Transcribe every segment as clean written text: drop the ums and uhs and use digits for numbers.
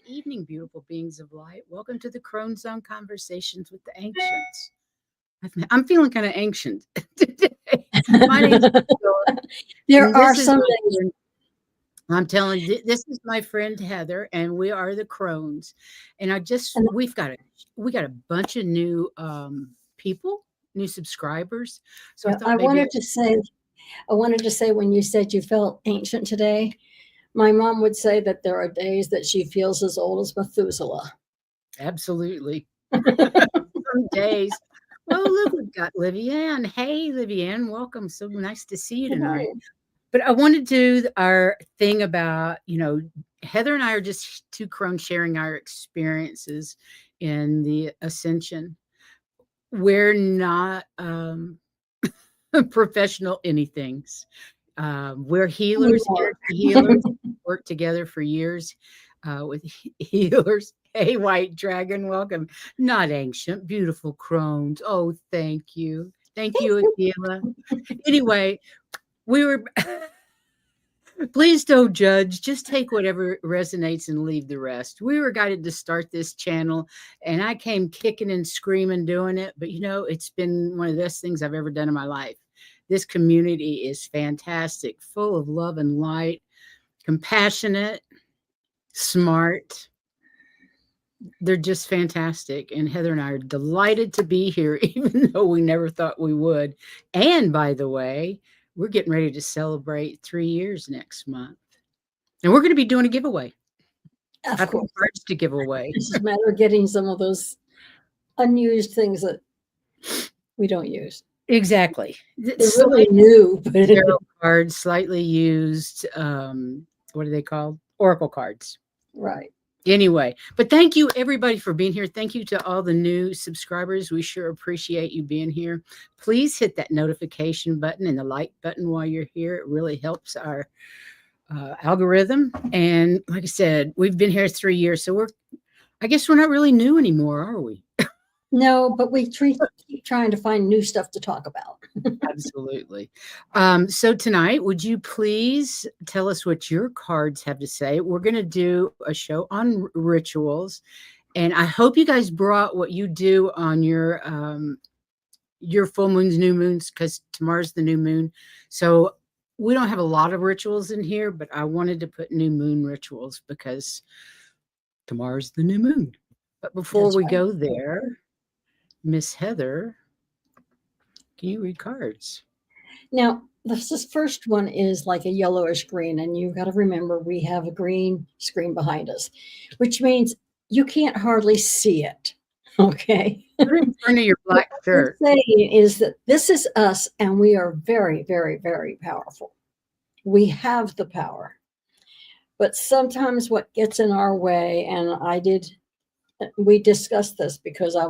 Good evening, beautiful beings of light. Welcome to the Crone Zone Conversations with the Ancients. I'm feeling kind of ancient today. My name's Sheila, There and are this is some my things. friend. I'm telling you, this is my friend Heather, and we are the Crones. And And we got a bunch of new people, new subscribers. So I yeah, thought maybe I wanted to say when you said you felt ancient today, my mom would say that there are days that she feels as old as Methuselah. absolutely. Some days. Well, look, we've got Livianne. Hey, Livianne, welcome. So nice to see you tonight. Right. But I want to do our thing about, Heather and I are just two crones sharing our experiences in the ascension. We're not professional anythings. We're healers, Anymore. energy healers, worked together for years with healers. Hey, White Dragon, welcome. Not ancient, beautiful crones. Oh, thank you. Thank you, Akila. Anyway, we were please don't judge. Just take whatever resonates and leave the rest. We were guided to start this channel, and I came kicking and screaming doing it. But it's been one of the best things I've ever done in my life. This community is fantastic, full of love and light, compassionate, smart. They're just fantastic. And Heather and I are delighted to be here, even though we never thought we would. And by the way, we're getting ready to celebrate 3 years next month. And we're going to be doing a giveaway. Of I've got course. cards to give away. It's just a matter of getting some of those unused things that we don't use. Exactly. They're really new, but Tarot cards, slightly used. What are they called? Oracle cards. right. Anyway, but thank you everybody for being here. Thank you to all the new subscribers. We sure appreciate you being here. Please hit that notification button and the like button while you're here. It really helps our algorithm. And like I said, we've been here 3 years, so I guess we're not really new anymore, are we? No, but we keep trying to find new stuff to talk about. Absolutely. So tonight, would you please tell us what your cards have to say? We're going to do a show on rituals, and I hope you guys brought what you do on your full moons, new moons, because tomorrow's the new moon. So we don't have a lot of rituals in here, but I wanted to put new moon rituals because tomorrow's the new moon. But before That's we right. go there, Miss Heather, can you read cards? Now, this first one is like a yellowish green, and you've got to remember we have a green screen behind us, which means you can't hardly see it. Okay. Put it in front of your black What we're shirt. saying is that this is us, and we are very, very, very powerful. We have the power. But sometimes what gets in our way, and we discussed this because I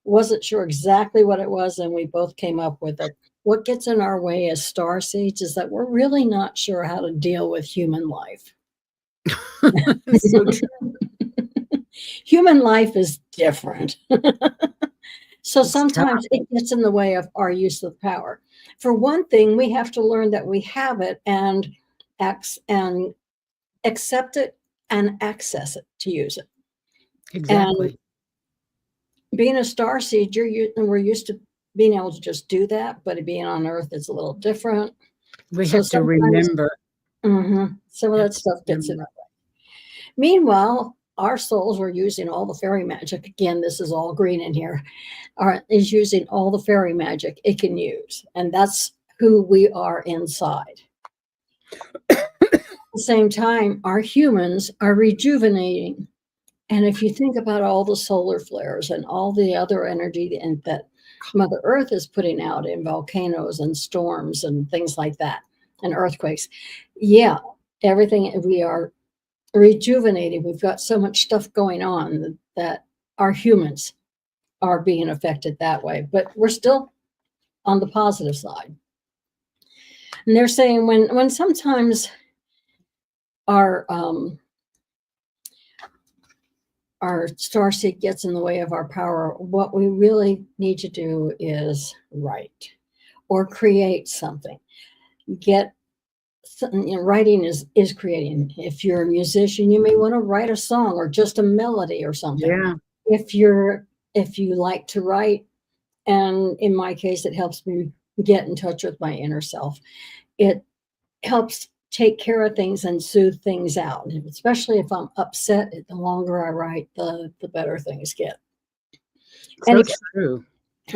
wasn't sure exactly what it was, and we both came up with it. What gets in our way as starseeds is that we're really not sure how to deal with human life. So true. Human life is different. So It's sometimes it gets in the way of our use of power. For one thing, we have to learn that we have it and accept it and access it to use it. exactly. And being a starseed, we're used to being able to just do that, but being on Earth is a little different. We So have to remember. some of that stuff gets in our way. Meanwhile, our souls are using all the fairy magic. Again, this is all green in here. Is using all the fairy magic it can use, and that's who we are inside. At the same time, our humans are rejuvenating. And if you think about all the solar flares and all the other energy that Mother Earth is putting out in volcanoes and storms and things like that, and earthquakes, yeah, everything, we are rejuvenating. We've got so much stuff going on that our humans are being affected that way, but we're still on the positive side. And they're saying when sometimes our starseed gets in the way of our power, what we really need to do is write or create something. Get writing is creating. If you're a musician, you may want to write a song or just a melody or something. Yeah. If you like to write, and in my case, it helps me get in touch with my inner self. It helps take care of things and soothe things out. Especially if I'm upset, the longer I write, the better things get. And So again, true.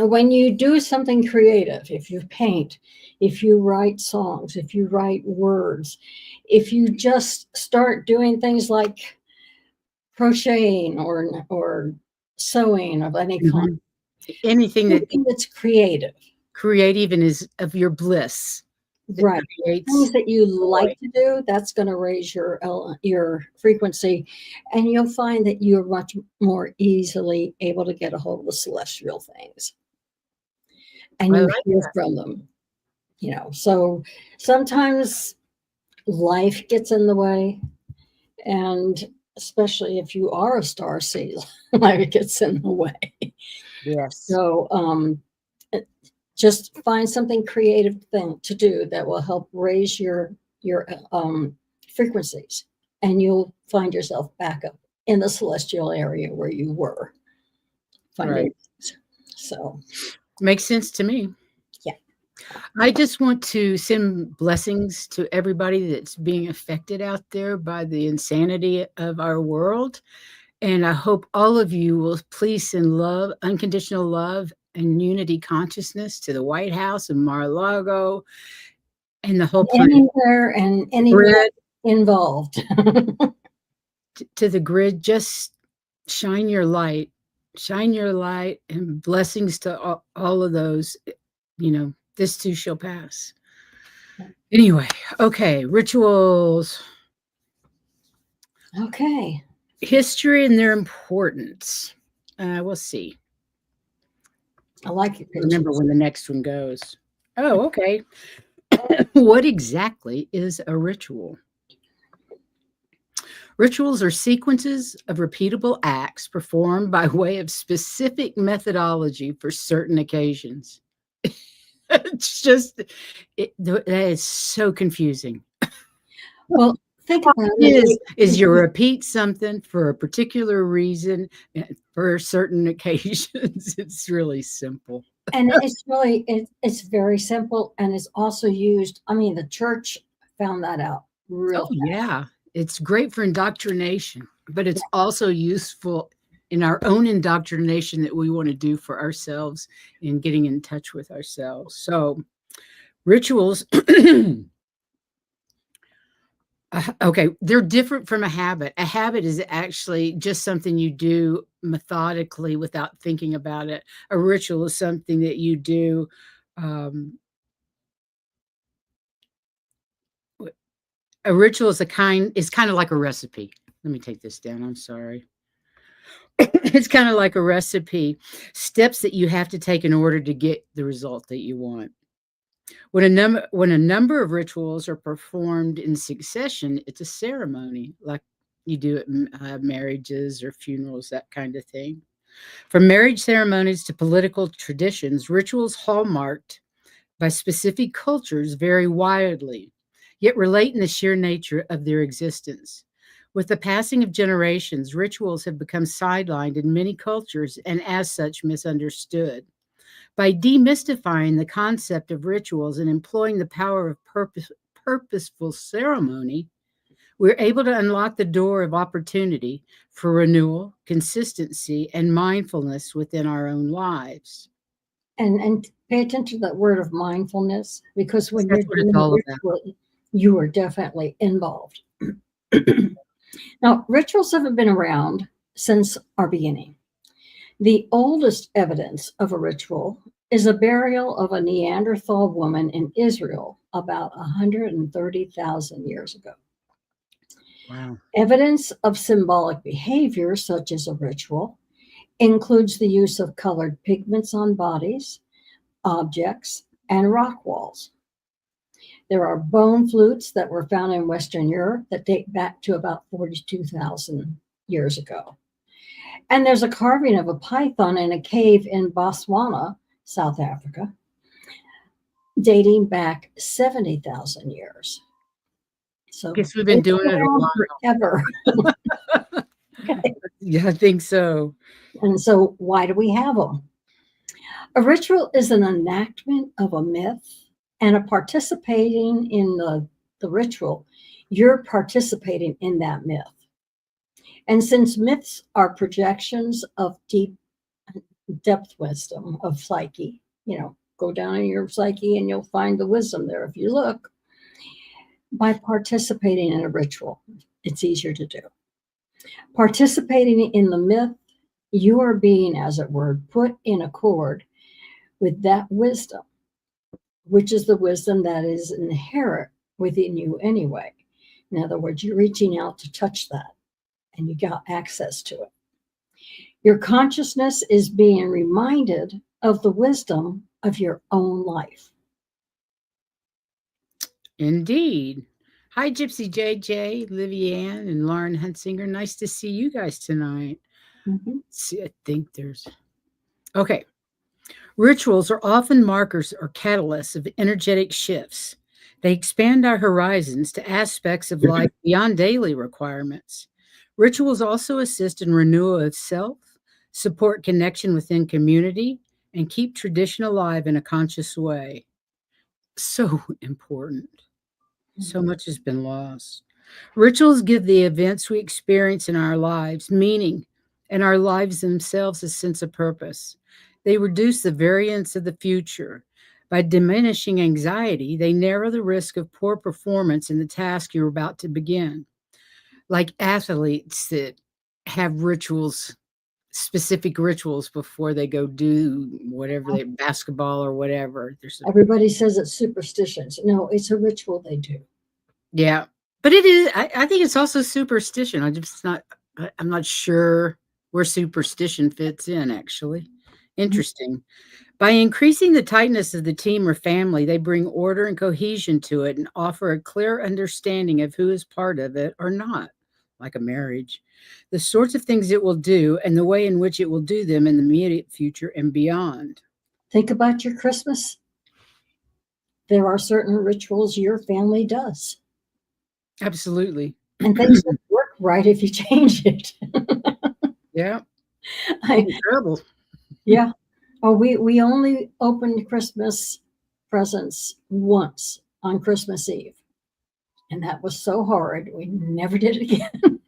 when you do something creative, if you paint, if you write songs, if you write words, if you just start doing things like crocheting or sewing of any kind, Mhm. Anything that anything that's creative, creative and is of your bliss, that right? creates Things that you joy. like to do, that's going to raise your frequency, and you'll find that you're much more easily able to get a hold of the celestial things, and I you like hear from them. So sometimes life gets in the way, and especially if you are a star seed, life gets in the way. yes. So just find something creative thing to do that will help raise your frequencies, and you'll find yourself back up in the celestial area where you were finding Right. things. So Makes sense to me. yeah. I just want to send blessings to everybody that's being affected out there by the insanity of our world. And I hope all of you will please send love, unconditional love, and unity consciousness to the White House and Mar-a-Lago and the whole planet. Anywhere and anyone Grid, involved. to the grid, just shine your light. Shine your light and blessings to all of those. This too shall pass. Anyway, okay, rituals, Okay. history and their importance. We'll see. I like your Remember pictures. when the next one goes. Oh, okay. What exactly is a ritual? Rituals are sequences of repeatable acts performed by way of specific methodology for certain occasions. It's just, that is so confusing. Well, think All about it it. is you repeat something for a particular reason for certain occasions. It's really simple. And it's very simple, and it's also used. I mean, the church found that out real Oh, fast. yeah. It's great for indoctrination, but it's also useful in our own indoctrination that we want to do for ourselves in getting in touch with ourselves. So, rituals, okay, they're different from a habit. A habit is actually just something you do methodically without thinking about it. A ritual is something that you do. Um, a ritual is kind of like a recipe. Let me take this down. I'm sorry. It's kind of like a recipe, steps that you have to take in order to get the result that you want. When a number of rituals are performed in succession, it's a ceremony, like you do at marriages or funerals, that kind of thing. From marriage ceremonies to political traditions, rituals hallmarked by specific cultures vary widely, yet relate in the sheer nature of their existence. With the passing of generations, rituals have become sidelined in many cultures and, as such, misunderstood. By demystifying the concept of rituals and employing the power of purposeful ceremony, we're able to unlock the door of opportunity for renewal, consistency, and mindfulness within our own lives. And pay attention to that word of mindfulness, because when you're That's what it's doing a all about. ritual, you are definitely involved. Now, rituals have been around since our beginning. The oldest evidence of a ritual is a burial of a Neanderthal woman in Israel about 130,000 years ago. Wow. Evidence of symbolic behavior, such as a ritual, includes the use of colored pigments on bodies, objects, and rock walls. There are bone flutes that were found in Western Europe that date back to about 42,000 years ago. And there's a carving of a python in a cave in Botswana, South Africa, dating back 70,000 years. So Guess we've been it's doing been it a around while. forever. Okay. Yeah, I think so. And so why do we have them? A ritual is an enactment of a myth, and a participating in the ritual, you're participating in that myth. And since myths are projections of deep depth wisdom of psyche, go down in your psyche and you'll find the wisdom there if you look. By participating in a ritual, it's easier to do. Participating in the myth, you are being, as it were, put in accord with that wisdom, which is the wisdom that is inherent within you anyway. In other words, you're reaching out to touch that and you got access to it. Your consciousness is being reminded of the wisdom of your own life. Indeed. Hi, Gypsy JJ, Livianne, and Lauren Hunsinger. Nice to see you guys tonight. Mm-hmm. See, I think there's. Okay. Rituals are often markers or catalysts of energetic shifts. They expand our horizons to aspects of life beyond daily requirements. Rituals also assist in renewal of self, support connection within community, and keep tradition alive in a conscious way. So important. So much has been lost. Rituals give the events we experience in our lives meaning, and our lives themselves a sense of purpose. They reduce the variance of the future. By diminishing anxiety, they narrow the risk of poor performance in the task you're about to begin. Like athletes that have rituals, specific rituals before they go do whatever they basketball or whatever. Everybody says it's superstitions. No, it's a ritual they do. Yeah, but it is. I think it's also superstition. I'm not sure where superstition fits in. Actually, interesting. By increasing the tightness of the team or family, they bring order and cohesion to it and offer a clear understanding of who is part of it or not, like a marriage, the sorts of things it will do, and the way in which it will do them in the immediate future and beyond. Think about your Christmas. There are certain rituals your family does. Absolutely. And things don't work right if you change it. Yeah. I, Incredible. yeah. Oh, we only opened Christmas presents once on Christmas Eve. And that was so horrid. We never did it again.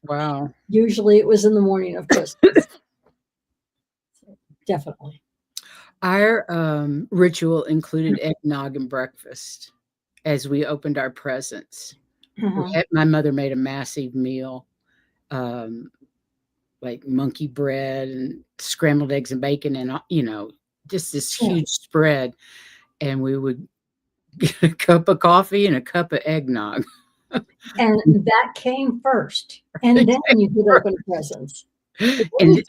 Wow. Usually it was in the morning of Christmas. So, definitely. Our ritual included eggnog and breakfast as we opened our presents. My mother made a massive meal, um, like monkey bread and scrambled eggs and bacon, and just this huge spread. And we would get a cup of coffee and a cup of eggnog. And that came first. And then you could open presents. And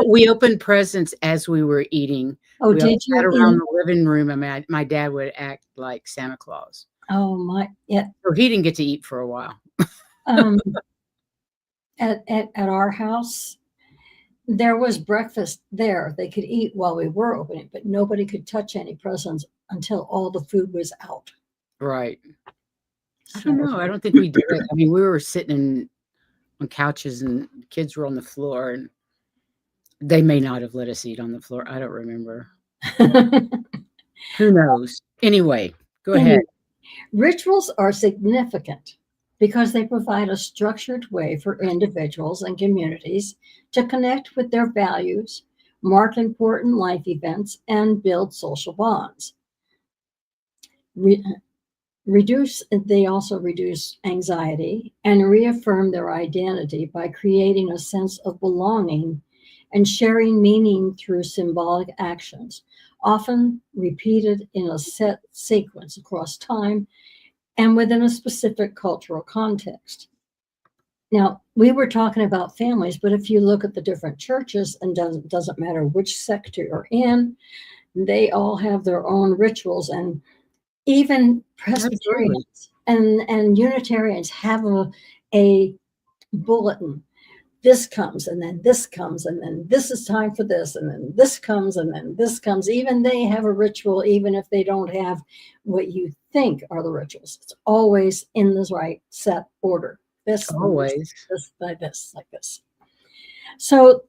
we opened presents as we were eating. Oh, we did you? Sat around the living room, and my dad would act like Santa Claus. Oh my, yeah. So he didn't get to eat for a while. At our house, there was breakfast there. They could eat while we were opening, but nobody could touch any presents until all the food was out. Right. I don't know. I don't think we did it. I mean, we were sitting on couches and kids were on the floor, and they may not have let us eat on the floor. I don't remember. Who knows? Anyway, go ahead. Rituals are significant because they provide a structured way for individuals and communities to connect with their values, mark important life events, and build social bonds. They also reduce anxiety and reaffirm their identity by creating a sense of belonging and sharing meaning through symbolic actions, often repeated in a set sequence across time and within a specific cultural context. Now, we were talking about families, but if you look at the different churches, and doesn't matter which sect you're in, they all have their own rituals, and even Presbyterians and Unitarians have a bulletin. This comes, and then this comes, and then this is time for this, and then this comes, and then this comes. Even they have a ritual, even if they don't have what you think are the rituals. It's always in the right set order. This, then Always. this, like this, like this. So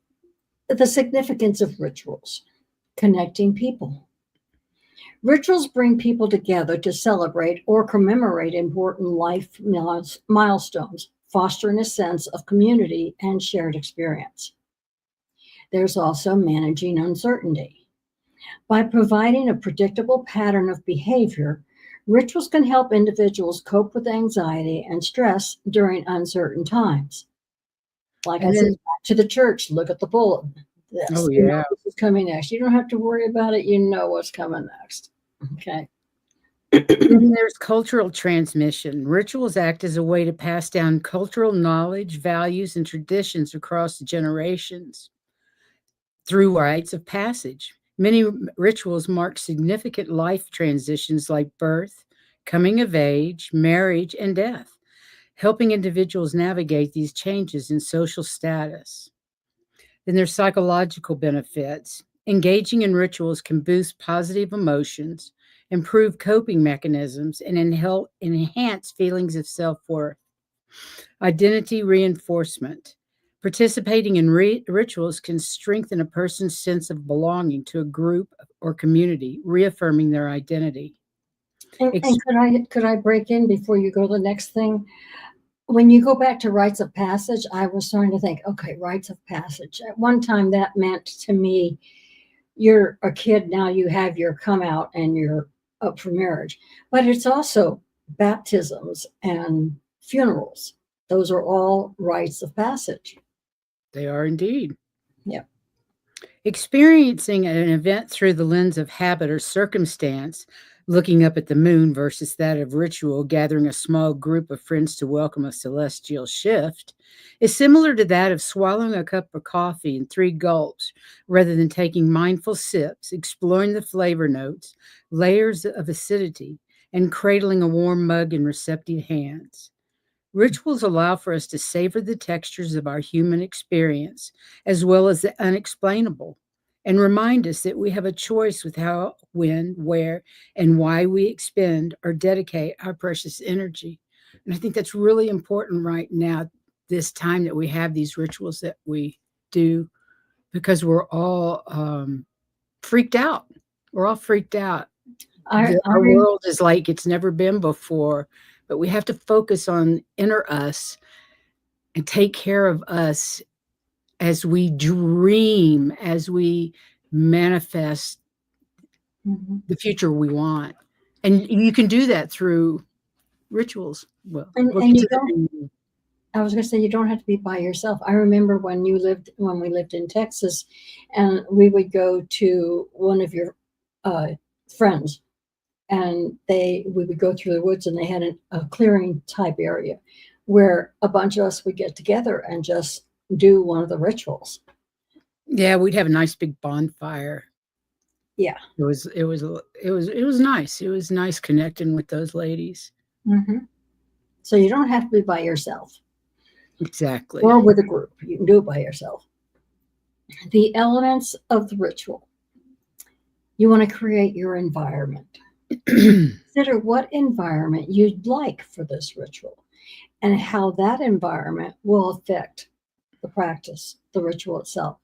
the significance of rituals, connecting people. Rituals bring people together to celebrate or commemorate important life milestones, fostering a sense of community and shared experience. There's also managing uncertainty. By providing a predictable pattern of behavior, rituals can help individuals cope with anxiety and stress during uncertain times. Like I And said, then, back to the church, look at the bulletin. oh, This, yeah. this is coming next. You don't have to worry about it. You know what's coming next. Okay. Then there's cultural transmission. Rituals act as a way to pass down cultural knowledge, values, and traditions across generations through rites of passage. Many rituals mark significant life transitions like birth, coming of age, marriage, and death, helping individuals navigate these changes in social status. Then there's psychological benefits. Engaging in rituals can boost positive emotions, improve coping mechanisms, and enhance feelings of self worth. Identity reinforcement. Participating in rituals can strengthen a person's sense of belonging to a group or community, reaffirming their identity. And could I break in before you go to the next thing? When you go back to rites of passage, I was starting to think, okay, rites of passage. At one time, that meant to me, you're a kid now, you have your come out and you're up for marriage. But it's also baptisms and funerals. Those are all rites of passage. They are indeed. Yeah. Experiencing an event through the lens of habit or circumstance, looking up at the moon versus that of ritual, gathering a small group of friends to welcome a celestial shift, is similar to that of swallowing a cup of coffee in 3 gulps rather than taking mindful sips, exploring the flavor notes, layers of acidity, and cradling a warm mug in receptive hands. Rituals allow for us to savor the textures of our human experience, as well as the unexplainable, and remind us that we have a choice with how, when, where, and why we expend or dedicate our precious energy. And I think that's really important right now, this time that we have these rituals that we do, because we're all freaked out. We're all freaked out. I, I Our rem- world is like it's never been before, but we have to focus on inner us and take care of us as we dream, as we manifest Mhm. the future we want. And you can do that through rituals. Well, look and you into the don't, menu. I was going to say, you don't have to be by yourself. I remember when we lived in Texas, and we would go to one of your uh, friends, and we would go through the woods, and they had a clearing type area where a bunch of us would get together and just do one of the rituals. Yeah, we'd have a nice big bonfire. Yeah. It was nice. It was nice connecting with those ladies. Hmm. So you don't have to be by yourself Exactly. or with a group. You can do it by yourself. The elements of the ritual. You want to create your environment. Consider what environment you'd like for this ritual and how that environment will affect the practice, the ritual itself.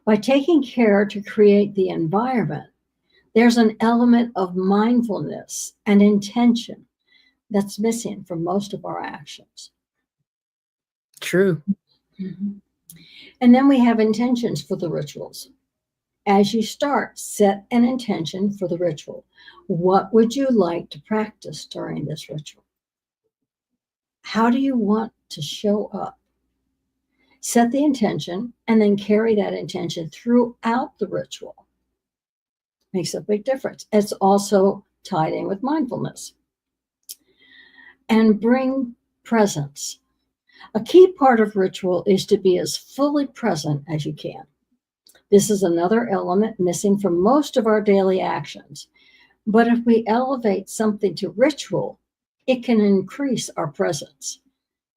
By taking care to create the environment, there's an element of mindfulness and intention that's missing from most of our actions. True. Mhm. And then we have intentions for the rituals. As you start, set an intention for the ritual. What would you like to practice during this ritual? How do you want to show up? Set the intention and then carry that intention throughout the ritual. Makes a big difference. It's also tied in with mindfulness. And bring presence. A key part of ritual is to be as fully present as you can. This is another element missing from most of our daily actions. But if we elevate something to ritual, it can increase our presence.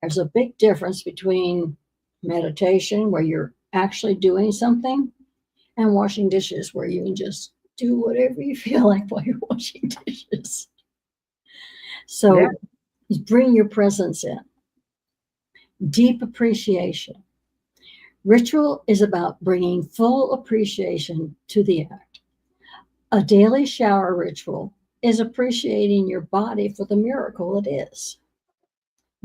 There's a big difference between meditation, where you're actually doing something, and washing dishes, where you can just do whatever you feel like while you're washing dishes. So Yeah. bring your presence in. Deep appreciation. Ritual is about bringing full appreciation to the act. A daily shower ritual is appreciating your body for the miracle it is.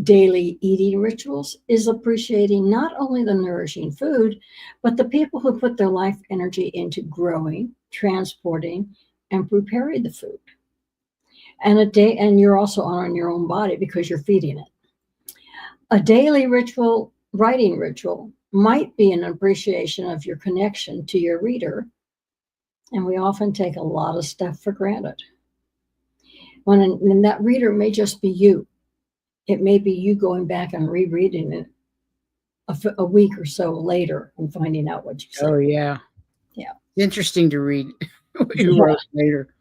Daily eating rituals is appreciating not only the nourishing food, but the people who put their life energy into growing, transporting, and preparing the food. And you're also honoring your own body because you're feeding it. A daily ritual, writing ritual, might be an appreciation of your connection to your reader. And we often take a lot of stuff for granted. And that reader may just be you. It may be you going back and rereading it a week or so later and finding out what you said. Oh, yeah. Yeah. Interesting to read what you Yeah. wrote later.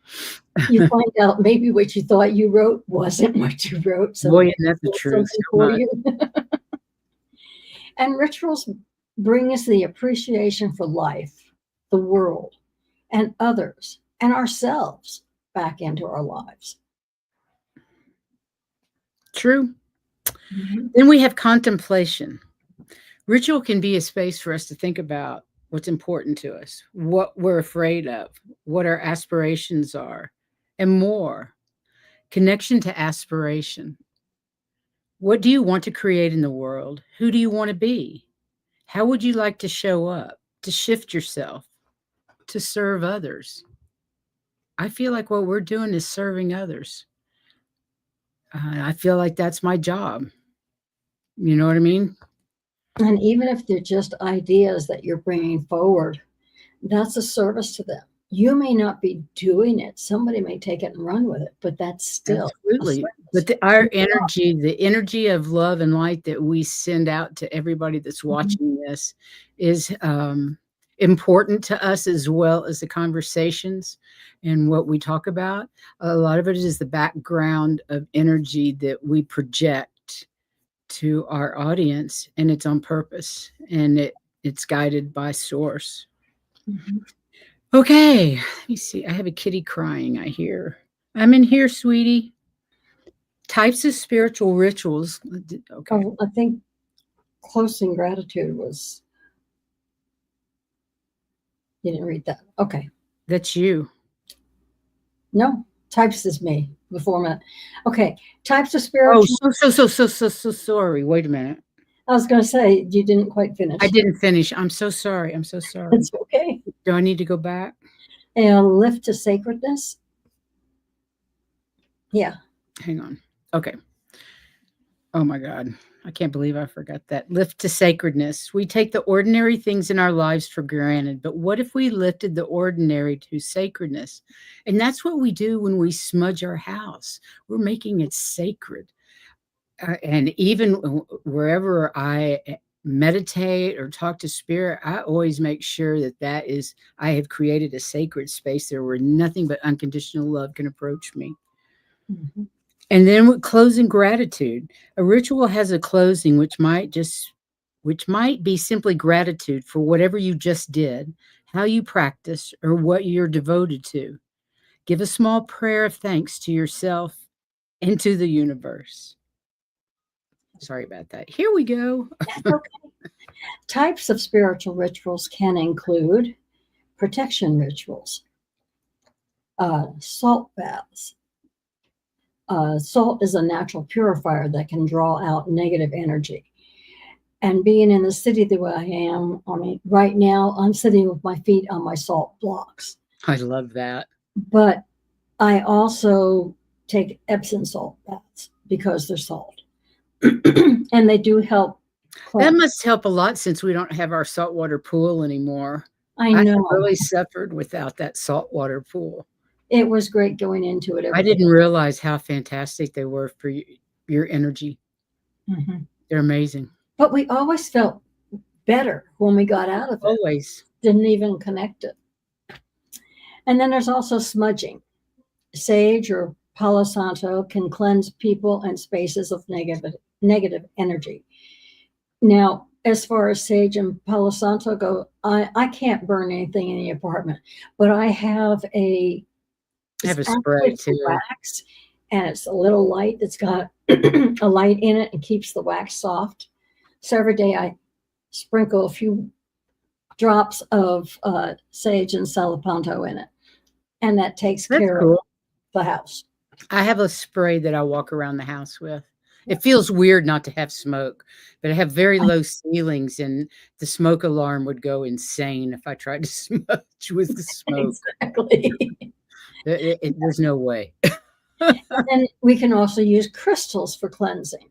You find out maybe what you thought you wrote wasn't what you wrote. So Boy, isn't that the truth? something So for much. you. And rituals bring us the appreciation for life, the world, and others, and ourselves back into our lives. True. Mhm. Then we have contemplation. Ritual can be a space for us to think about what's important to us, what we're afraid of, what our aspirations are, and more. Connection to aspiration. What do you want to create in the world? Who do you want to be? How would you like to show up, to shift yourself, to serve others? I feel like what we're doing is serving others. I feel like that's my job. You know what I mean? And even if they're just ideas that you're bringing forward, that's a service to them. You may not be doing it. Somebody may take it and run with it, but that's still a Absolutely. service. But our energy, the energy of love and light that we send out to everybody that's Mhm. watching this is important to us as well as the conversations and what we talk about. A lot of it is the background of energy that we project to our audience, and it's on purpose, and it's guided by source. Mhm. Okay, let me see. I have a kitty crying, I hear. I'm in here, sweetie. Types of spiritual rituals. Okay, Oh, I think close in gratitude was, you didn't read that. Okay. that's you. No, types is me before my, okay. Types of Oh, spiritual, so sorry. Wait a minute. I was going to say, you didn't quite I finish. didn't finish. I'm so sorry. I'm so sorry. It's okay. Do I need to go back? And lift to sacredness. Yeah. Hang on. Okay. Oh my God. I can't believe I forgot that. Lift to sacredness. We take the ordinary things in our lives for granted, but what if we lifted the ordinary to sacredness? And that's what we do when we smudge our house. We're making it sacred. And even wherever I meditate or talk to spirit, I always make sure that I have created a sacred space there where nothing but unconditional love can approach me. Mhm. And then with closing gratitude, a ritual has a closing which might be simply gratitude for whatever you just did, how you practice, or what you're devoted to. Give a small prayer of thanks to yourself and to the universe. Sorry about that. Here we go. That's okay. Types of spiritual rituals can include protection rituals, salt baths. Salt is a natural purifier that can draw out negative energy. And being in the city the way I am, I mean, right now I'm sitting with my feet on my salt blocks. I love that. But I also take Epsom salt baths because they're salt. And they do help That cleanse. must help a lot since we don't have our saltwater pool anymore. I I have know. really suffered without that saltwater pool. It was great going into it I every day. didn't realize how fantastic they were for your energy. Mhm. They're amazing. But we always felt better when we got out of it. Always. Didn't even connect it. And then there's also smudging. Sage or Palo Santo can cleanse people and spaces of negative energy. Now, as far as sage and Palo Santo go, I can't burn anything in the apartment, but I have I have a it's actually spray too. for wax, and it's a little light that's got a light in it and keeps the wax soft. So every day I sprinkle a few drops of sage and salapanto in it, and that takes That's care of cool. the house. I have a spray that I walk around the house with. It feels weird not to have smoke, but I have very low ceilings, and the smoke alarm would go insane if I tried to smudge with the smoke. Exactly. There's no way. And we can also use crystals for cleansing.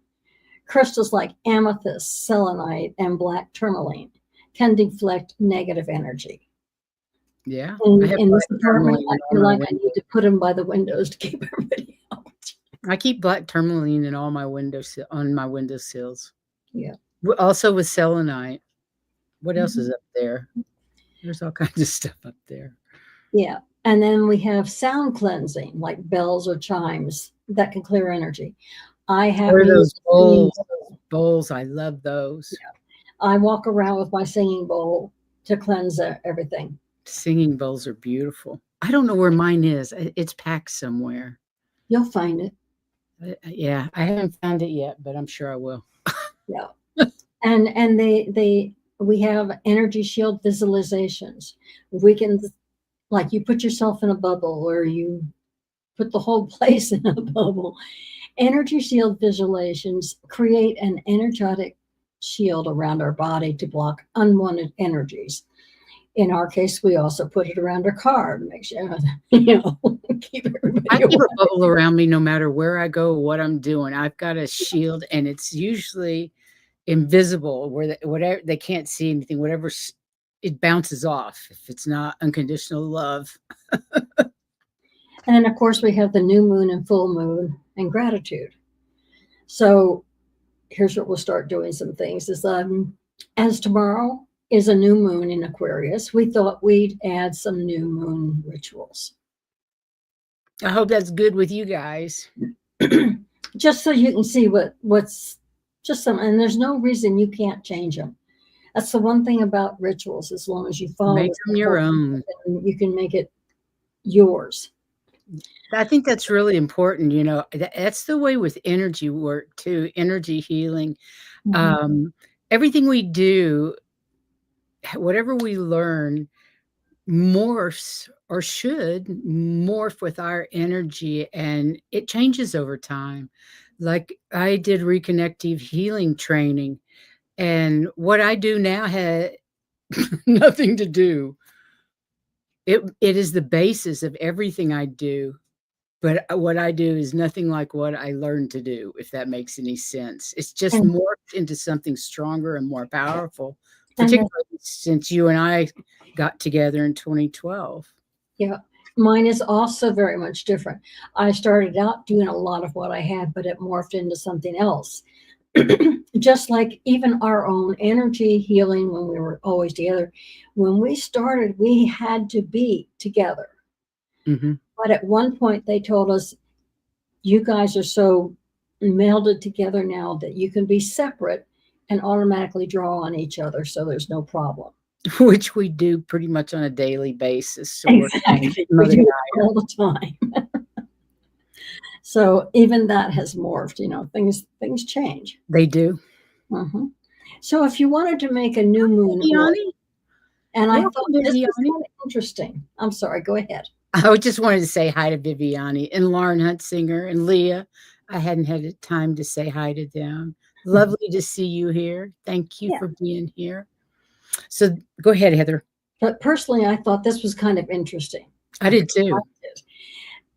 Crystals like amethyst, selenite, and black tourmaline can deflect negative energy. Yeah, I And have in this black apartment, tourmaline I in all feel my like I need to put them by the windows to keep everybody out. I keep black tourmaline in all my on my windowsills. Yeah. Also with selenite. What else Mhm. is up there? There's all kinds of stuff up there. Yeah. And then we have sound cleansing, like bells or chimes that can clear energy. I What happen are to use those a singing bowls? bowl. Bowls, I love those. Yeah. I walk around with my singing bowl to cleanse everything. Singing bowls are beautiful. I don't know where mine is. It's packed somewhere. You'll find it. Yeah, I haven't found it yet, but I'm sure I will. Yeah. And we have energy shield visualizations. We can, like, you put yourself in a bubble or you put the whole place in a bubble. Energy shield visualizations create an energetic shield around our body to block unwanted energies. In our case, we also put it around our car to make sure, keep I everybody keep away. a bubble around me no matter where I go, what I'm doing. I've got a shield, and it's usually invisible where whatever they can't see anything, whatever it bounces off if it's not unconditional love. And then, of course, we have the new moon and full moon and gratitude. So here's what we'll start doing some things is as tomorrow is a new moon in Aquarius, we thought we'd add some new moon rituals. I hope that's good with you guys. Just so you can see what's just some, and there's no reason you can't change them. That's the one thing about rituals. As long as you follow Make them your own. you can make it yours. I think that's really important. That's the way with energy work too, energy healing. Mm-hmm. Everything we do, whatever we learn, morphs or should morph with our energy, and it changes over time. Like I did reconnective healing training, and what I do now had nothing to do. It is the basis of everything I do, but what I do is nothing like what I learned to do, if that makes any sense. It's just And, morphed into something stronger and more powerful, and particularly since you and I got together in 2012. yeah, mine is also very much different. I started out doing a lot of what I had, but it morphed into something else. Just like even our own energy healing when we were always together, when we started, we had to be together. Mm-hmm. But at one point, they told us, you guys are so melded together now that you can be separate and automatically draw on each other. So there's no problem. Which we do pretty much on a daily basis. So Exactly. We do it all the time. So even that has morphed, things change. They do. Mm-hmm. So if you wanted to make a new moon oil, Viviani? and I Welcome, thought this was Viviani. kind of interesting. I'm sorry, go ahead. I just wanted to say hi to Viviani and Lauren Huntsinger and Leah. I hadn't had time to say hi to them. Lovely to see you here. Thank you Yeah. for being here. So go ahead, Heather. But personally, I thought this was kind of interesting. I did too.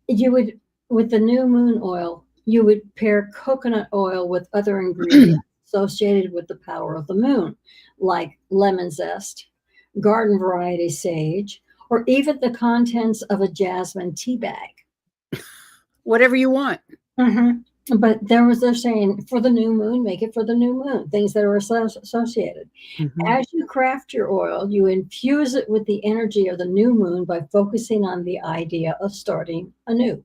You would, with the new moon oil, you would pair coconut oil with other ingredients associated with the power of the moon, like lemon zest, garden variety sage, or even the contents of a jasmine tea bag. Whatever you want. Mm-hmm. But they're saying for the new moon, make it for the new moon, things that are associated. Mm-hmm. As you craft your oil, you infuse it with the energy of the new moon by focusing on the idea of starting anew.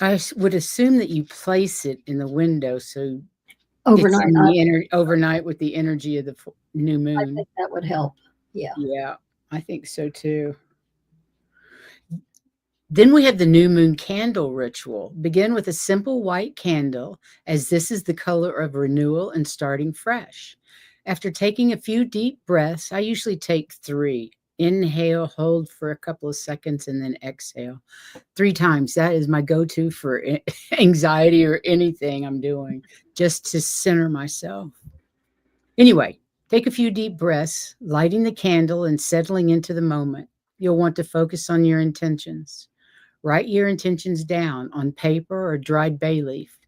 I would assume that you place it in the window so Overnight. it's overnight with the energy of the new moon. I think that would help. Yeah. Yeah, I think so too. Then we have the new moon candle ritual. Begin with a simple white candle, as this is the color of renewal and starting fresh. After taking a few deep breaths, I usually take 3. Inhale, hold for a couple of seconds, and then exhale 3 times. That is my go to for anxiety or anything I'm doing, just to center myself. Anyway, take a few deep breaths, lighting the candle and settling into the moment. You'll want to focus on your intentions. Write your intentions down on paper or dried bay leaf.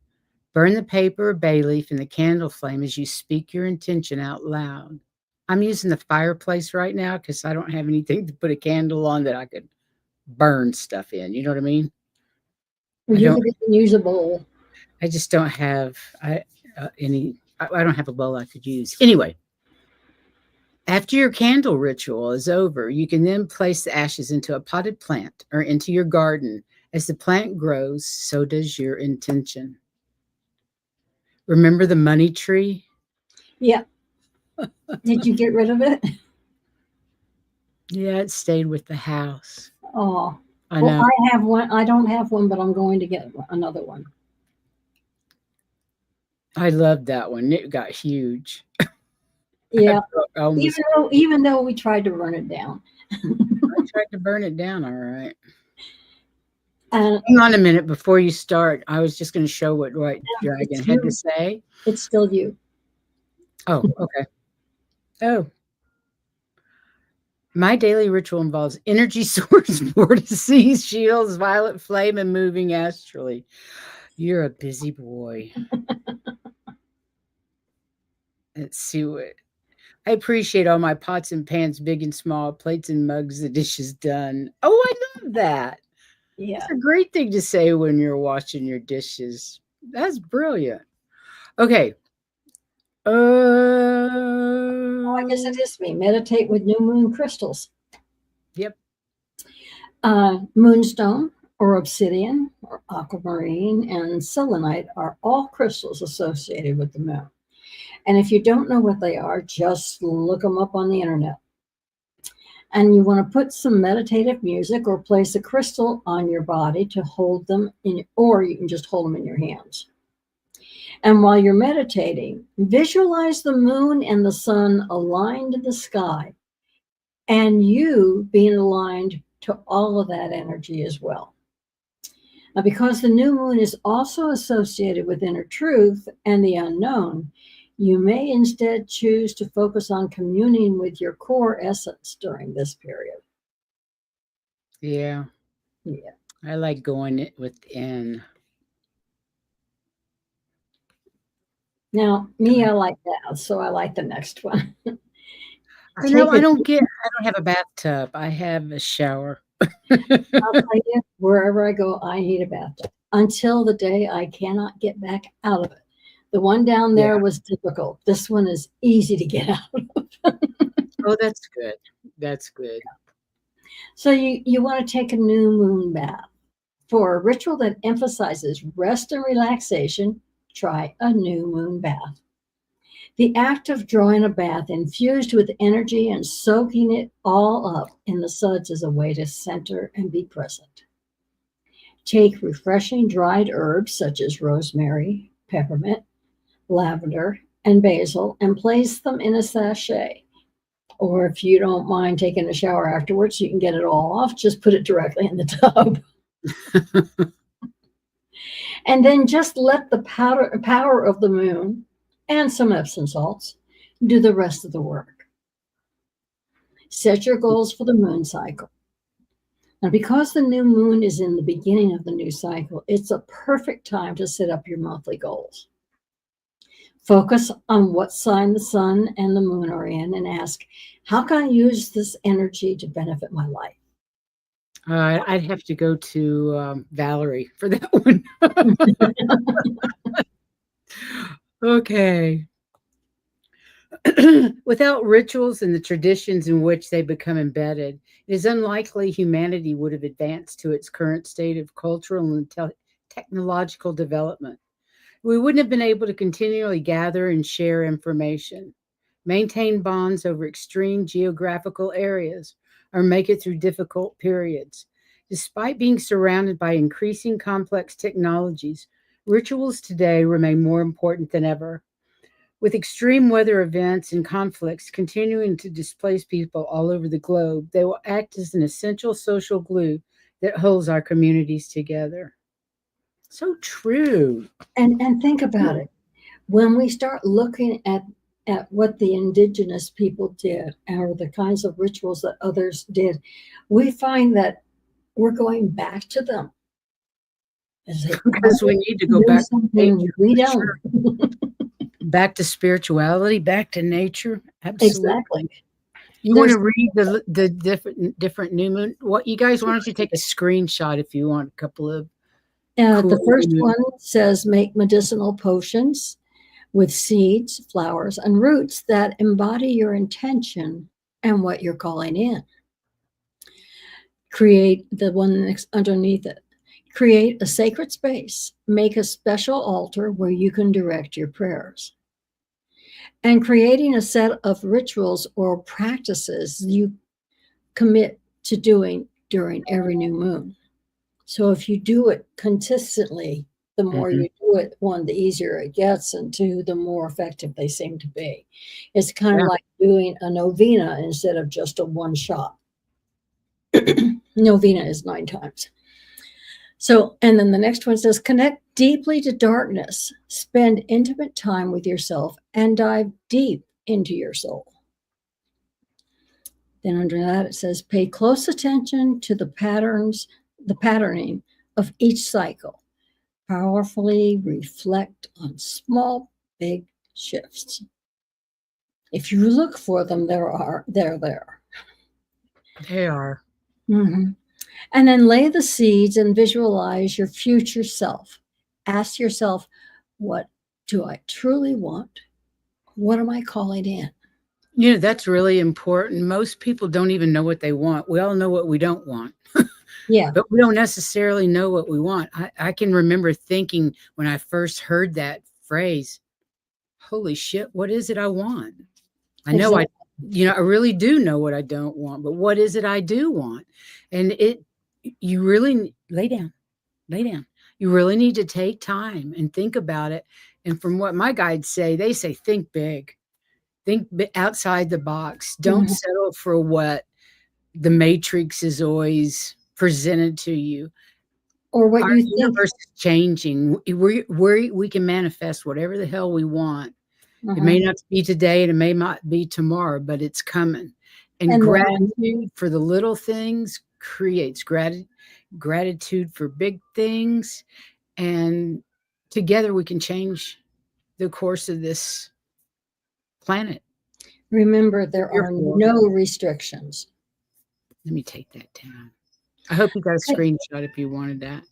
Burn the paper or bay leaf in the candle flame as you speak your intention out loud. I'm using the fireplace right now because I don't have anything to put a candle on that I could burn stuff in. You know what I mean? I You don't. could even use a bowl. I just don't have any. I don't have a bowl I could use. Anyway, after your candle ritual is over, you can then place the ashes into a potted plant or into your garden. As the plant grows, so does your intention. Remember the money tree? Yeah. Did you get rid of it? Yeah, it stayed with the house. Oh, I well, know. I have one. I don't have one, but I'm going to get another one. I loved that one. It got huge. Yeah. I almost Even though we tried to burn it down. I tried to burn it down, all right. And Hang on a minute before you start. I was just going to show what White Dragon it's had to you. say. It's still you. Oh, okay. Oh, my daily ritual involves energy swords, vortices, shields, violet flame, and moving astrally. You're a busy boy. Let's see what I appreciate all my pots and pans, big and small, plates and mugs, the dishes done. Oh, I love that. It's Yeah. a great thing to say when you're washing your dishes. That's brilliant. Okay. Oh, I guess it is me. Meditate with new moon crystals. Yep. Moonstone or obsidian or aquamarine and selenite are all crystals associated with the moon. And if you don't know what they are, just look them up on the internet. And you want to put some meditative music or place a crystal on your body to hold them in, or you can just hold them in your hands. And while you're meditating, visualize the moon and the sun aligned in the sky and you being aligned to all of that energy as well. Now, because the new moon is also associated with inner truth and the unknown, you may instead choose to focus on communing with your core essence during this period. Yeah. Yeah. I like going within. Now, me, I like that, so I like the next one. I know Take a I don't have a bathtub. I have a shower. I'll tell you, wherever I go, I need a bathtub until the day I cannot get back out of it. The one down there Yeah. was difficult. This one is easy to get out of. Oh, that's good. That's good. So you want to take a new moon bath. For a ritual that emphasizes rest and relaxation, try a new moon bath. The act of drawing a bath infused with energy and soaking it all up in the suds is a way to center and be present. Take refreshing dried herbs such as rosemary, peppermint, lavender, and basil and place them in a sachet. Or if you don't mind taking a shower afterwards, you can get it all off, just put it directly in the tub. And then just let the power of the moon and some Epsom salts do the rest of the work. Set your goals for the moon cycle. Now, because the new moon is in the beginning of the new cycle, it's a perfect time to set up your monthly goals. Focus on what sign the sun and the moon are in and ask, how can I use this energy to benefit my life? I'd have to go to Valerie for that one. Okay. Without rituals and the traditions in which they become embedded, it is unlikely humanity would have advanced to its current state of cultural and technological development. We wouldn't have been able to continually gather and share information, maintain bonds over extreme geographical areas, or make it through difficult periods. Despite being surrounded by increasing complex technologies, rituals today remain more important than ever. With extreme weather events and conflicts continuing to displace people all over the globe, they will act as an essential social glue that holds our communities together. So true. And think about it. When we start looking at what the indigenous people did or the kinds of rituals that others did, we find that we're going back to them. As they Because we need to go do back to something nature, we for don't. sure. Back to spirituality, back to nature. Absolutely. Exactly. You want There's to read the different new moon? What you guys, why don't you take a screenshot if you want a couple of cool the first new one says make medicinal potions with seeds, flowers, and roots that embody your intention and what you're calling in. Create the one next underneath it. Create a sacred space. Make a special altar where you can direct your prayers. And creating a set of rituals or practices you commit to doing during every new moon. So if you do it consistently, the more Mhm. you do it, one, the easier it gets, and two, the more effective they seem to be. It's kind of Yeah. like doing a novena instead of just a one shot. Novena is 9 times. So, and then the next one says connect deeply to darkness, spend intimate time with yourself, and dive deep into your soul. Then under that, it says pay close attention to the patterning of each cycle. Powerfully reflect on small, big shifts. If you look for them, they're there. They are. Mhm. And then lay the seeds and visualize your future self. Ask yourself, what do I truly want? What am I calling in? You know, that's really important. Most people don't even know what they want. We all know what we don't want, Yeah, but we don't necessarily know what we want. I can remember thinking when I first heard that phrase, holy shit, what is it I want? I know exactly. I really do know what I don't want, but what is it I do want? And you really lay down, lay down. You really need to take time and think about it. And from what my guides say, they say, think big, outside the box. Don't Mhm. settle for what the matrix is always presented to you. Or what Our you think. universe is changing. We can manifest whatever the hell we want. It may Uh-huh. not be today and it may not be tomorrow, but it's coming. And And gratitude for the little things creates gratitude for big things. And together we can change the course of this planet. remember, there are Therefore, no restrictions. let me take that down. I hope you got a I- screenshot if you wanted that.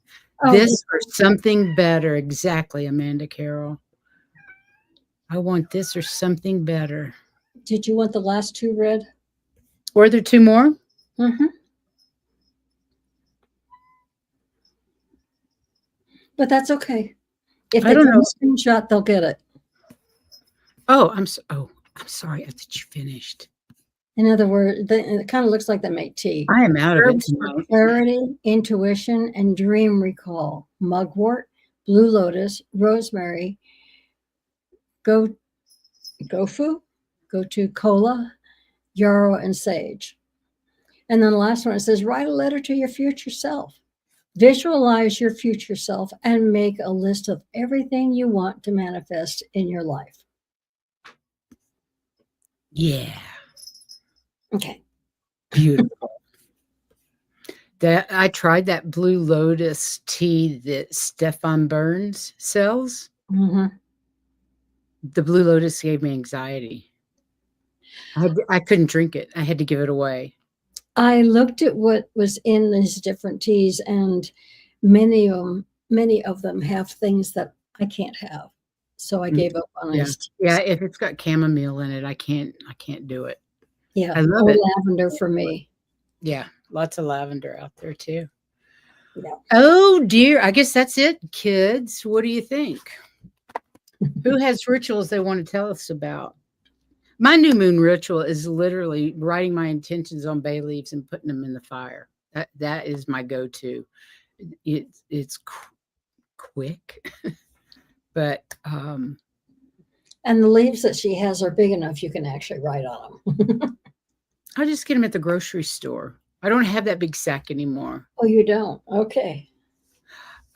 Oh, This or something better. Exactly, Amanda Carroll. I want this or something better. did you want the last two read? Were there two more? Mm-hmm. But that's okay. If I they don't get a know. screenshot, they'll get it. I'm sorry. I thought you finished. In other words, it kind of looks like they make tea. I am out of it Herbs for tonight. clarity, intuition, and dream recall. Mugwort, blue lotus, rosemary, go gofu, gotu kola, yarrow, and sage. And then the last one, it says, write a letter to your future self. Visualize your future self and make a list of everything you want to manifest in your life. Yeah, Okay. beautiful. That I tried that blue lotus tea that Stefan Burns sells. Mm-hmm. The blue lotus gave me anxiety. I couldn't drink it. I had to give it away. I looked at what was in these different teas, and many of them have things that I can't have. So I Mm, gave up on yeah. these Yeah, teas. if it's got chamomile in it, I can't do it. Yeah, I love or it. lavender for me. Yeah, lots of lavender out there too. Yeah. Oh dear, I guess that's it, kids. What do you think? Who has rituals they want to tell us about? My new moon ritual is literally writing my intentions on bay leaves and putting them in the fire. That is my go-to. It's quick, but And the leaves that she has are big enough you can actually write on them. I just get them at the grocery store. I don't have that big sack anymore. Oh, you don't? Okay.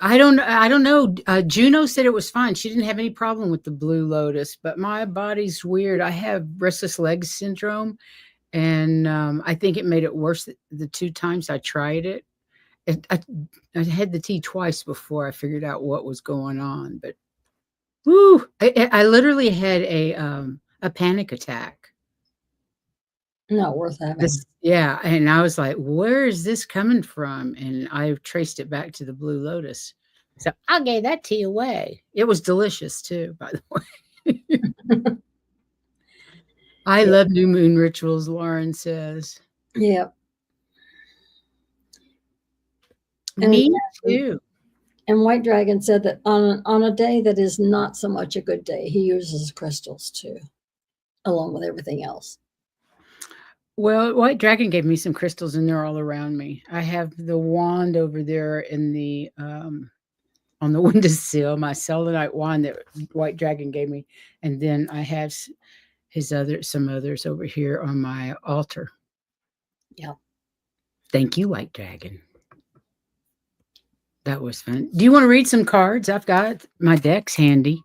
I don't know. Juno said it was fine. She didn't have any problem with the blue lotus, but my body's weird. I have restless legs syndrome, and I think it made it worse the 2 times I tried it. I had the tea twice before I figured out what was going on, but woo! I literally had a panic attack. Not worth having. Yeah, and I was like, "Where is this coming from?" And I traced it back to the blue lotus. So I gave that tea away. It was delicious too, by the way. I love new moon rituals, Lauren says. Yep. Me too. And White Dragon said that on a day that is not so much a good day, he uses crystals too, along with everything else. Well, White Dragon gave me some crystals, and they're all around me. I have the wand over there in the on the windowsill, my selenite wand that White Dragon gave me, and then I have some others over here on my altar. Yeah. Thank you, White Dragon. That was fun. Do you want to read some cards? I've got my decks handy.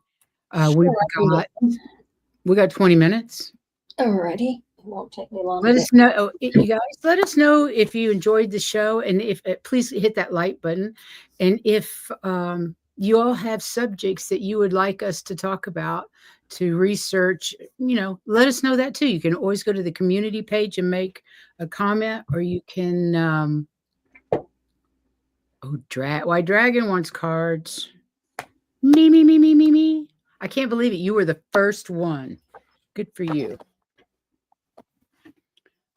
Sure, we got 20 minutes. Alrighty. It won't take me long. Let us know, you guys. Let us know if you enjoyed the show, and if please hit that like button. And if you all have subjects that you would like us to talk about, to research, let us know that too. You can always go to the community page and make a comment, or you can. Why Dragon wants cards? Me. I can't believe it. You were the first one. Good for you.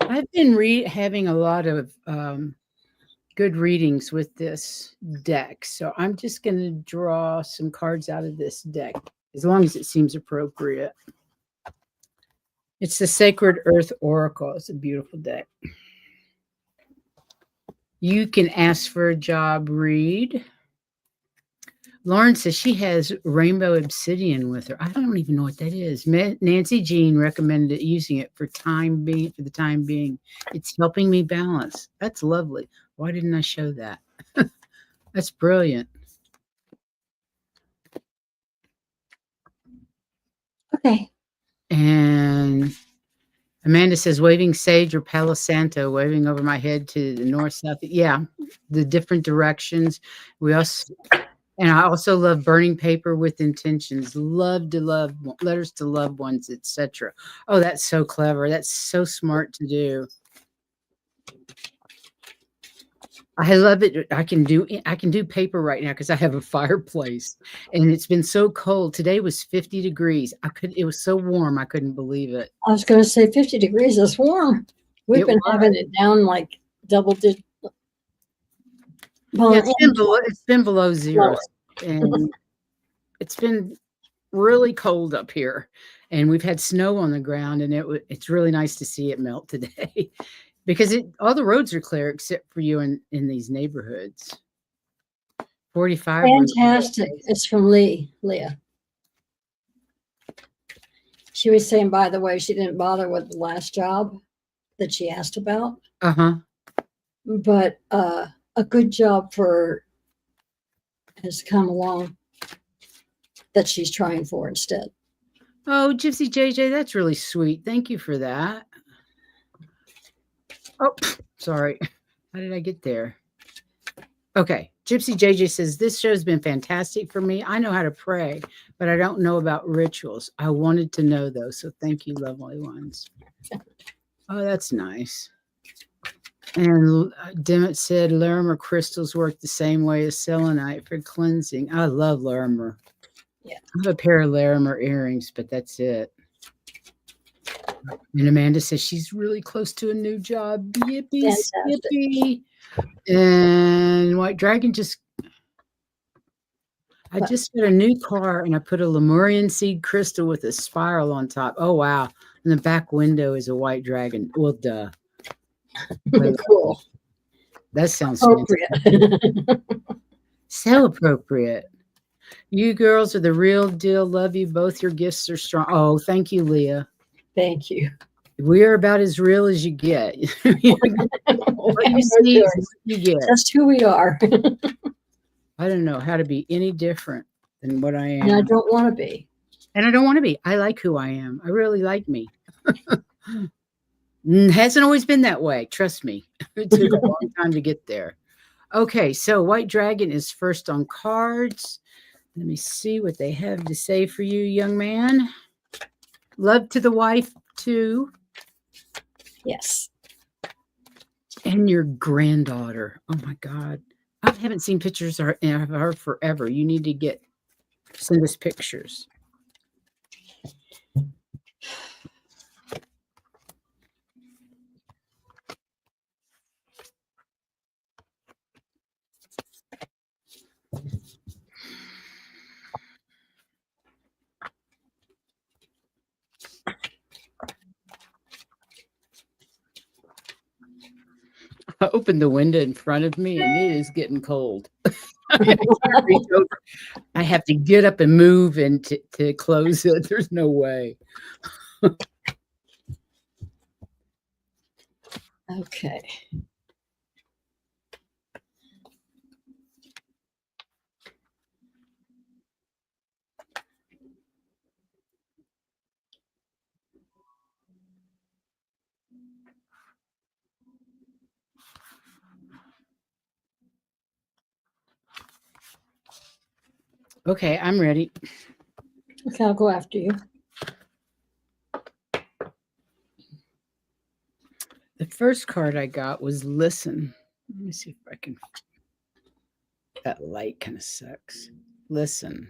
I've been having a lot of good readings with this deck, so I'm just going to draw some cards out of this deck, as long as it seems appropriate. It's the Sacred Earth Oracle. It's a beautiful deck. You can ask for a job read. Lauren says she has rainbow obsidian with her. I don't even know what that is. Nancy Jean recommended using it for the time being. It's helping me balance. That's lovely. Why didn't I show that? That's brilliant. Okay. And Amanda says waving sage or Palo Santo, waving over my head to the north, south. Yeah, the different directions. And I also love burning paper with intentions. Love letters to loved ones, etc. Oh, that's so clever. That's so smart to do. I love it. I can do paper right now because I have a fireplace, and it's been so cold. Today was 50 degrees. It was so warm. I couldn't believe it. I was going to say 50 degrees is warm. We've been having it down like double digit. Well, it's been below zero, and it's been really cold up here, and we've had snow on the ground, and it's really nice to see it melt today, because all the roads are clear except for you in these neighborhoods. 45. Fantastic. It's from Leah. She was saying, by the way, she didn't bother with the last job that she asked about. But a good job has come along that she's trying for instead. Oh, Gypsy JJ, that's really sweet. Thank you for that. Oh, sorry. How did I get there? Okay. Gypsy JJ says, this show's been fantastic for me. I know how to pray, but I don't know about rituals. I wanted to know those. So thank you, lovely ones. Oh, that's nice. And Dimmitt said Larimer crystals work the same way as selenite for cleansing. I love Larimer. Yeah. I have a pair of Larimer earrings, but that's it. And Amanda says she's really close to a new job. Yippee, yippee. And White Dragon I just got a new car, and I put a Lemurian seed crystal with a spiral on top. Oh, wow. And the back window is a White Dragon. Well, duh. Cool. That sounds Appropriate. fantastic. So appropriate. You girls are the real deal. Love you both. Your gifts are strong. Oh, thank you, Leah. Thank you. We are about as real as you get. What We have you no see is choice. what you get. That's who we are. I don't know how to be any different than what I And I am. don't want to be. And I don't want to be. I like who I am. I really like me. Hasn't always been that way. Trust me. It took a long time to get there. Okay, so White Dragon is first on cards. Let me see what they have to say for you, young man. Love to the wife, too. Yes. And your granddaughter. Oh, my God. I haven't seen pictures of her forever. You need to send us pictures. I opened the window in front of me and it is getting cold. I have to get up and move and to close it. There's no way. Okay. Okay, I'm ready. Okay, I'll go after you. The first card I got was listen. Let me see if I can. That light kind of sucks. Listen.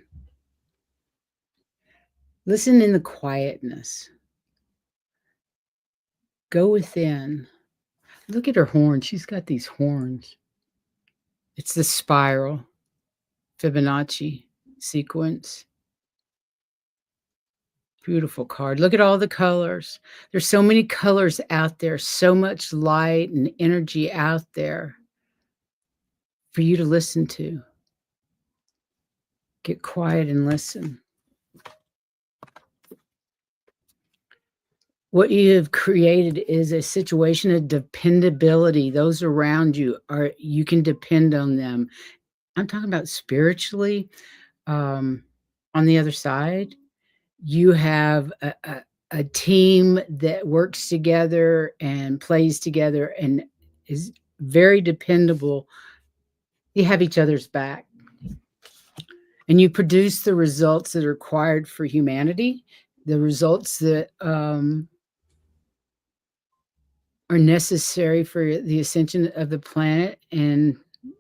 Listen in the quietness. Go within. Look at her horns. She's got these horns. It's the spiral Fibonacci sequence. Beautiful card. Look at all the colors. There's so many colors out there, so much light and energy out there for you to listen to. Get quiet and listen. What you have created is a situation of dependability. Those around you can depend on them. I'm talking about spiritually. On the other side, you have a team that works together and plays together and is very dependable. You have each other's back. And you produce the results that are required for humanity, the results that are necessary for the ascension of the planet and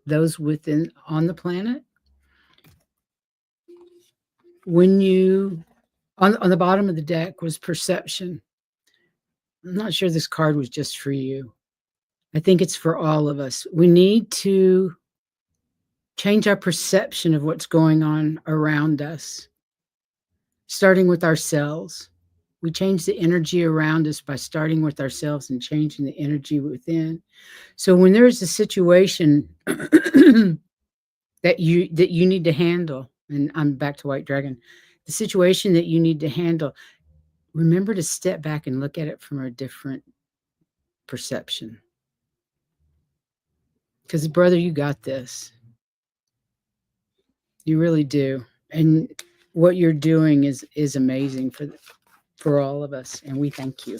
those within on the planet. When you on the bottom of the deck was perception. I'm not sure this card was just for you. I think it's for all of us. We need to change our perception of what's going on around us, starting with ourselves. We change the energy around us by starting with ourselves and changing the energy within. So when there's a situation that you need to handle, and I'm back to White Dragon, the situation that you need to handle, remember to step back and look at it from a different perception. Because brother, you got this. You really do. And what you're doing is amazing for all of us, and we thank you.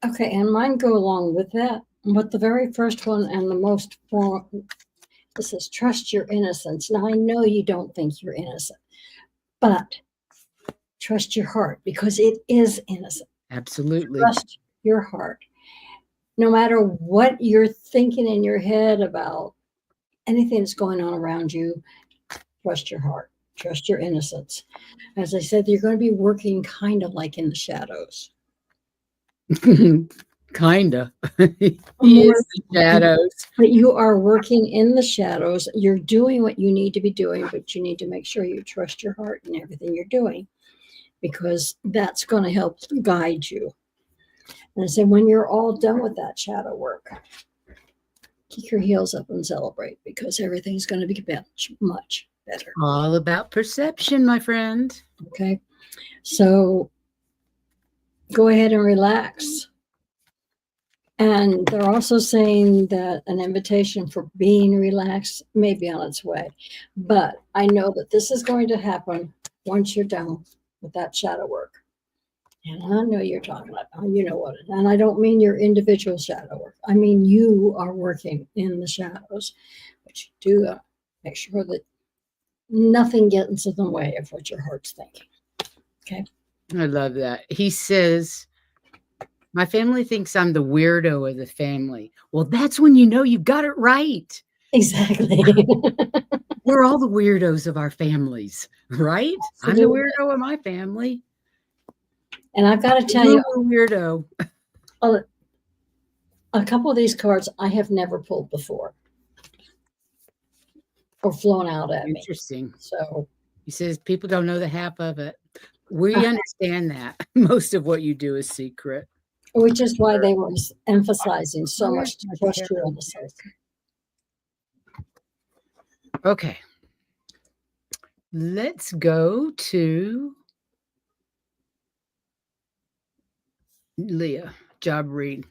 Okay, and mine go along with that. But the very first one and the most this says trust your innocence. Now I know you don't think you're innocent, but trust your heart because it is innocent. Absolutely. Trust your heart. No matter what you're thinking in your head about anything that's going on around you, trust your heart. Trust your innocence. As I said, you're going to be working kind of like in the shadows. Kinda. He is the shadows. But you are working in the shadows. You're doing what you need to be doing, but you need to make sure you trust your heart in everything you're doing because that's going to help guide you. And I said, when you're all done with that shadow work, kick your heels up and celebrate, because everything's going to be much better. All about perception, my friend. Okay. So go ahead and relax. And they're also saying that an invitation for being relaxed may be on its way. But I know that this is going to happen once you're done with that shadow work. And I know you're talking about, you know what, and I don't mean your individual shadow work. I mean, you are working in the shadows, but you do make sure that nothing gets in the way of what your heart's thinking. Okay. I love that. He says, my family thinks I'm the weirdo of the family. Well, that's when you know you've got it right. Exactly. We're all the weirdos of our families, right? I'm the weirdo of my family. And I've got to tell you, weirdo. A couple of these cards I have never pulled before or flown out at me. Interesting. So he says people don't know the half of it. We understand that. Most of what you do is secret. Which is why they were emphasizing so much to trust your own self. Okay. Let's go to Leah. Job read.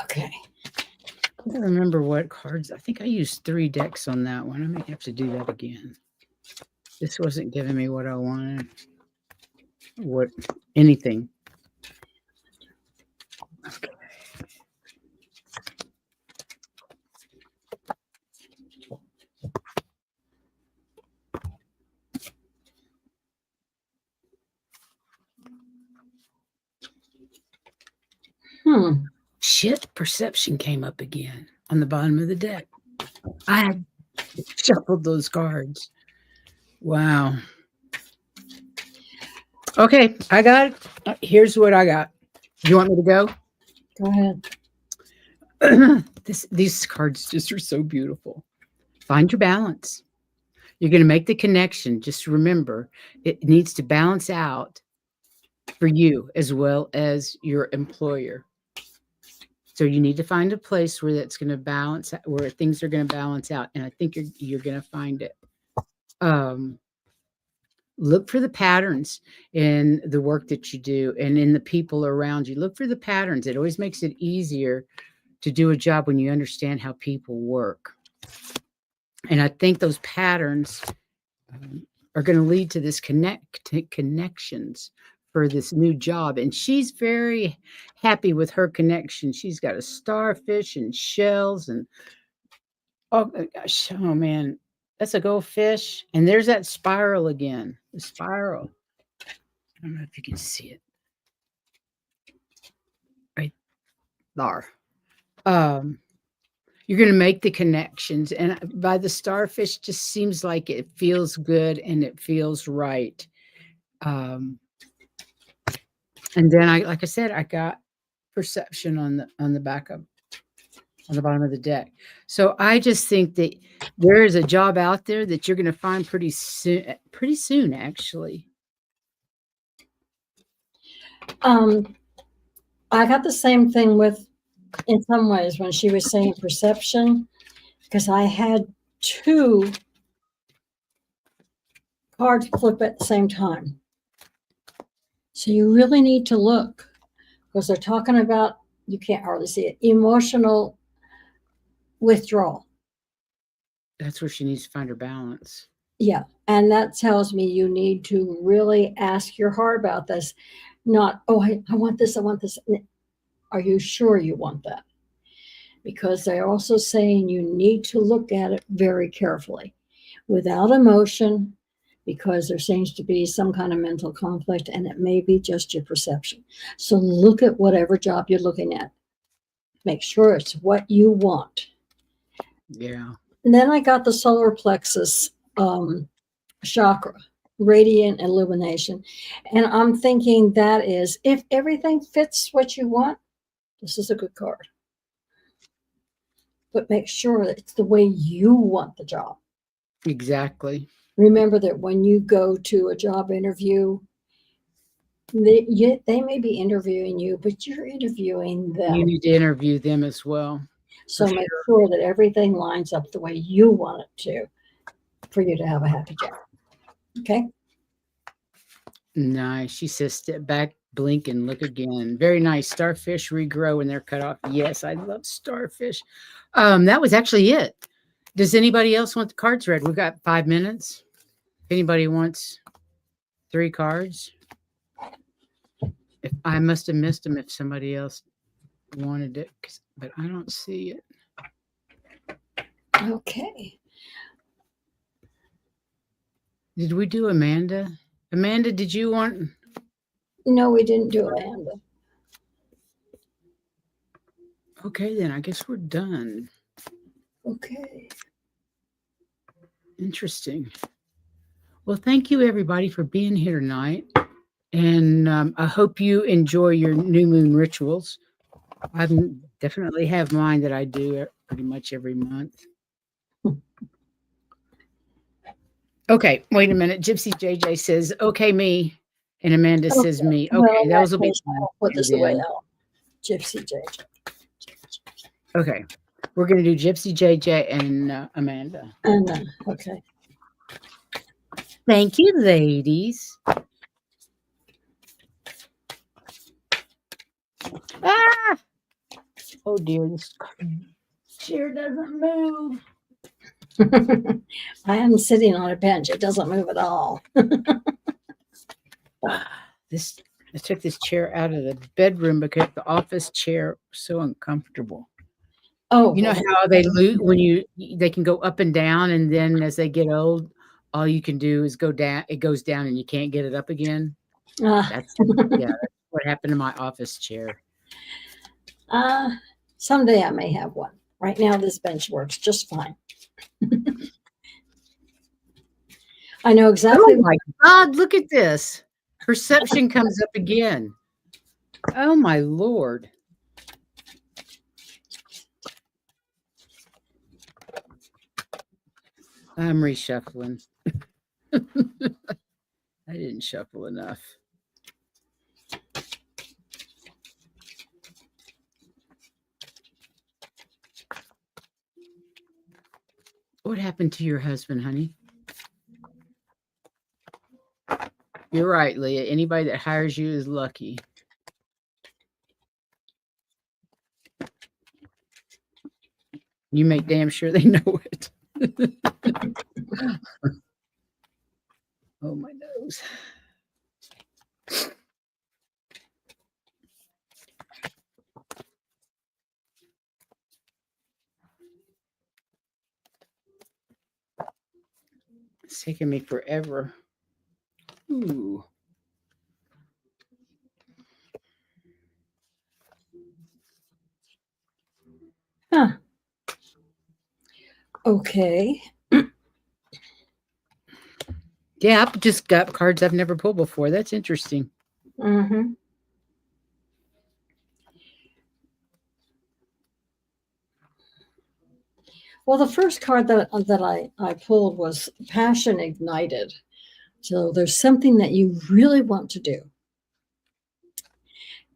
Okay. I don't remember what cards. I think I used 3 decks on that one. I may have to do that again. This wasn't giving me what I wanted. What anything. Okay. Shit, perception came up again on the bottom of the deck. I had shuffled those cards. Wow. Okay, I got it. Here's what I got. You want me to go? Go ahead. These cards just are so beautiful. Find your balance. You're going to make the connection. Just remember, it needs to balance out for you as well as your employer. So you need to find a place where that's going to balance, where things are going to balance out. And I think you're going to find it. Look for the patterns in the work that you do and in the people around you. Look for the patterns. It always makes it easier to do a job when you understand how people work. And I think those patterns are going to lead to this connections for this new job. And she's very happy with her connection. She's got a starfish and shells and, oh gosh, oh man, that's a goldfish. And there's that spiral again, the spiral. I don't know if you can see it. Right there. You're going to make the connections. And by the starfish, just seems like it feels good and it feels right. And then like I said, I got perception on the back of, on the bottom of the deck. So I just think that there is a job out there that you're going to find pretty soon, actually. I got the same thing with, in some ways, when she was saying perception, because I had 2 cards flip at the same time. So you really need to look, because they're talking about, you can't hardly see it, emotional withdrawal. That's where she needs to find her balance. Yeah. And that tells me you need to really ask your heart about this. Not, oh, I want this, I want this. Are you sure you want that? Because they're also saying you need to look at it very carefully, without emotion, because there seems to be some kind of mental conflict, and it may be just your perception. So look at whatever job you're looking at. Make sure it's what you want. Yeah. And then I got the solar plexus chakra, radiant illumination. And I'm thinking that is, if everything fits what you want, this is a good card. But make sure that it's the way you want the job. Exactly. Remember that when you go to a job interview, They may be interviewing you, but you're interviewing You them. need to interview them as well. So make sure that everything lines up the way you want it to for you to have a happy job. Okay? Nice. She says, step back, blink, and look again. Very nice. Starfish regrow when they're cut off. Yes, I love starfish. That was actually it. Does anybody else want the cards read? We've got 5 minutes. If anybody wants 3 cards, if I must have missed them if somebody else wanted it, but I don't see it. Okay. Did we do Amanda? Amanda, did you want? No, we didn't do Amanda. Okay, then I guess we're done. Okay. Interesting. Well, thank you everybody for being here tonight. And I hope you enjoy your new moon rituals. I definitely have mine that I do pretty much every month. Okay, wait a minute. Gypsy JJ says, okay, me. And Amanda says me. Okay, well, those will be I'll put this away out. Gypsy JJ. Okay. We're going to do Gypsy JJ and Amanda. Okay. Thank you, ladies. Ah! Oh, dear. This chair doesn't move. I am sitting on a bench. It doesn't move at all. I took this chair out of the bedroom because the office chair was so uncomfortable. Oh, you know how they loot when they can go up and down, and then as they get old, all you can do is go down. It goes down, and you can't get it up again. That's what happened to my office chair. Someday I may have one. Right now, this bench works just fine. I know exactly. Oh my God! Look at this. Perception comes up again. Oh my Lord. I'm reshuffling. I didn't shuffle enough. What happened to your husband, honey? You're right, Leah. Anybody that hires you is lucky. You make damn sure they know it. Oh, my nose. It's taking me forever. Ooh. Huh. Okay. Yeah, I've just got cards I've never pulled before. That's interesting. Mm-hmm. Well, the first card that I pulled was Passion Ignited. So there's something that you really want to do.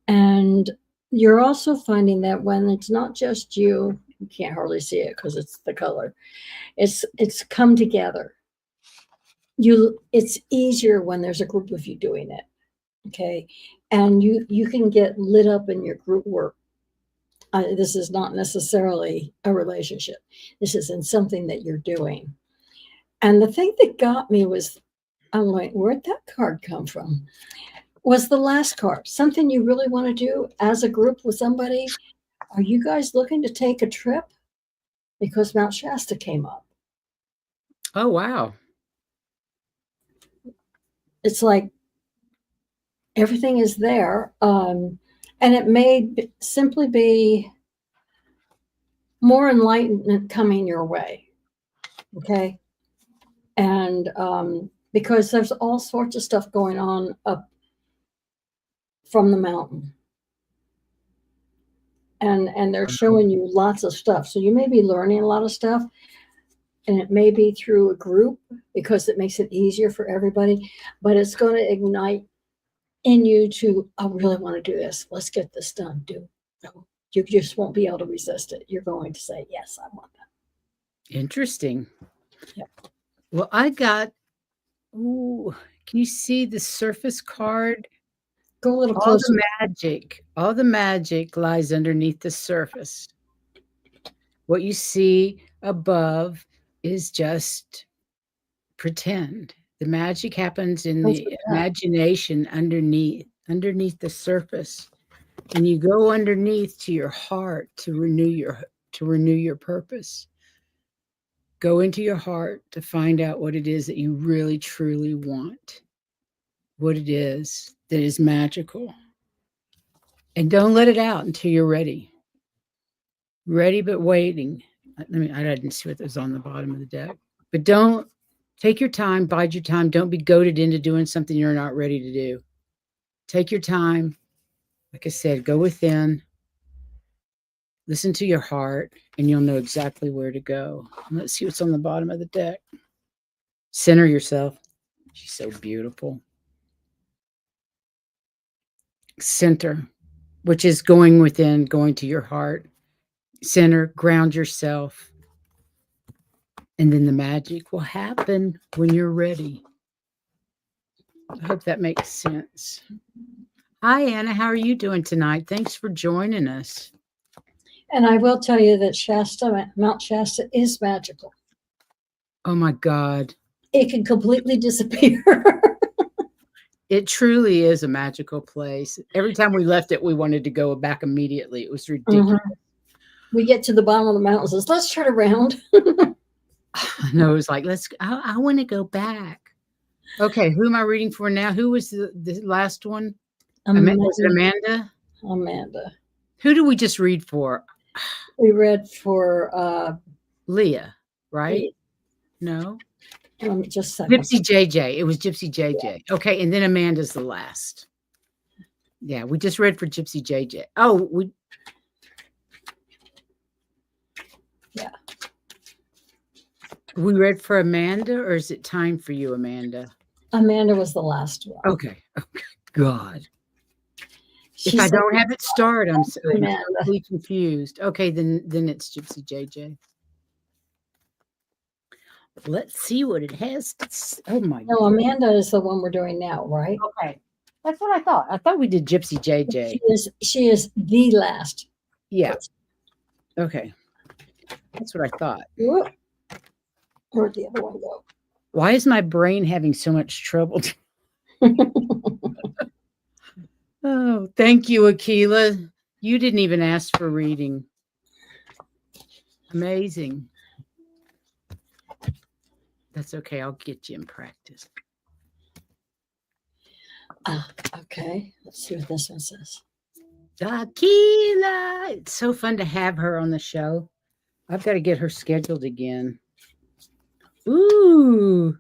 And you're also finding that when it's not just you can't hardly see it because it's the color. It's come together. It's easier when there's a group of you doing it. Okay. And you can get lit up in your group work. This is not necessarily a relationship. This is in something that you're doing. And the thing that got me was, I'm like, where'd that card come from? Was the last card something you really want to do as a group with somebody? Are you guys looking to take a trip? Because Mount Shasta came up. Oh, wow. It's like everything is there. And it may simply be more enlightenment coming your way. Okay. And because there's all sorts of stuff going on up from the mountain. And they're showing you lots of stuff. So you may be learning a lot of stuff, and it may be through a group because it makes it easier for everybody, but it's going to ignite in you to, I really want to do this. Let's get this done. You just won't be able to resist it. You're going to say, yes, I want that. Interesting. Yep. Well, I got, ooh, can you see the surface card? Go a little closer. All the magic lies underneath the surface. What you see above is just pretend. The magic happens in the imagination underneath the surface. And you go underneath to your heart to renew your purpose. Go into your heart to find out what it is that you really truly want. What it is that is magical. And don't let it out until you're ready. Ready but waiting. I didn't see what was on the bottom of the deck. But don't take your time, bide your time. Don't be goaded into doing something you're not ready to do. Take your time. Like I said, go within. Listen to your heart, and you'll know exactly where to go. Let's see what's on the bottom of the deck. Center yourself. She's so beautiful. Center, which is going within, going to your heart. Center, ground yourself. And then the magic will happen when you're ready. I hope that makes sense. Hi, Anna. How are you doing tonight? Thanks for joining us. And I will tell you that Mount Shasta is magical. Oh, my God. It can completely disappear. It truly is a magical place. Every time we left it, we wanted to go back immediately. It was ridiculous. We get to the bottom of the mountain and says, let's turn around. No, it was like, I want to go back. Okay, who am I reading for now? Who was the last one? Was it Amanda? Amanda. Who did we just read for? We read for Leah, right? Leah. No. Just a second. Gypsy JJ. It was Gypsy JJ. Yeah. Okay, and then Amanda's the last. Yeah, we just read for Gypsy JJ. Oh, we read for Amanda, or is it time for you, Amanda? Amanda was the last one. Okay. God. If I don't have it start, I'm totally confused. Okay, then it's Gypsy JJ. Let's see what it has. Oh my God. No, Amanda is the one we're doing now, right? Okay. That's what I thought. I thought we did Gypsy JJ. She is the last. Yeah. Okay. That's what I thought. Where'd the other one go? Why is my brain having so much trouble? Oh, thank you, Akila. You didn't even ask for reading. Amazing. That's okay. I'll get you in practice. Okay. Let's see what this one says. Akila. It's so fun to have her on the show. I've got to get her scheduled again. Ooh.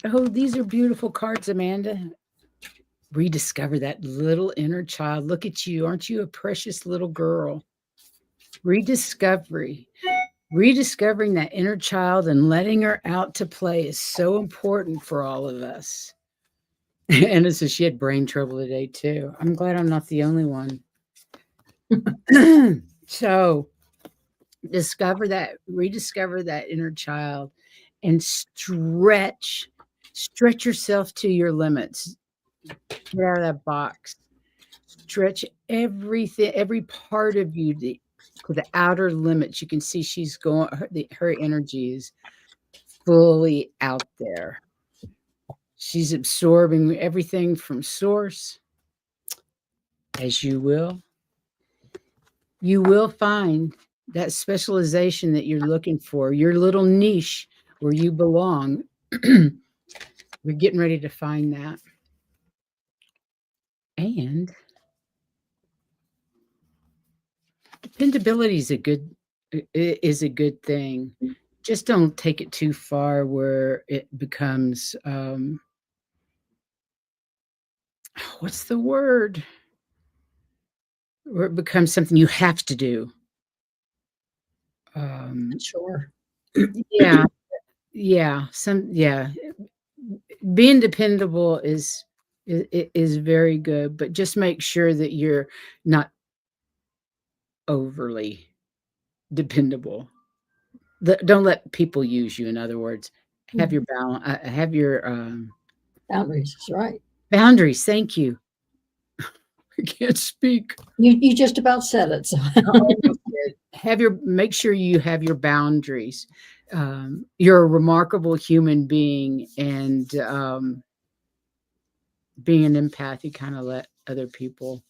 Oh, these are beautiful cards, Amanda. Rediscover that little inner child. Look at you. Aren't you a precious little girl? Rediscovery. Rediscovering that inner child and letting her out to play is so important for all of us. Anna says she had brain trouble today, too. I'm glad I'm not the only one. So, rediscover that inner child and stretch yourself to your limits. Get out of that box. Stretch everything, every part of you to the outer limits. You can see she's going, her energy is fully out there. She's absorbing everything from source. As you will find that specialization that you're looking for, your little niche where you belong. We're getting ready to find that. And dependability is a good thing. Just don't take it too far where it becomes what's the word? Where it becomes something you have to do. Sure. Yeah, yeah, being dependable is very good, but just make sure that you're not overly dependable. Don't let people use you, in other words. Have your have your, Boundaries is right. boundaries, thank you. I can't speak. You just about said it. So I almost did. Make sure you have your boundaries. You're a remarkable human being, and, being an empath, you kinda let other people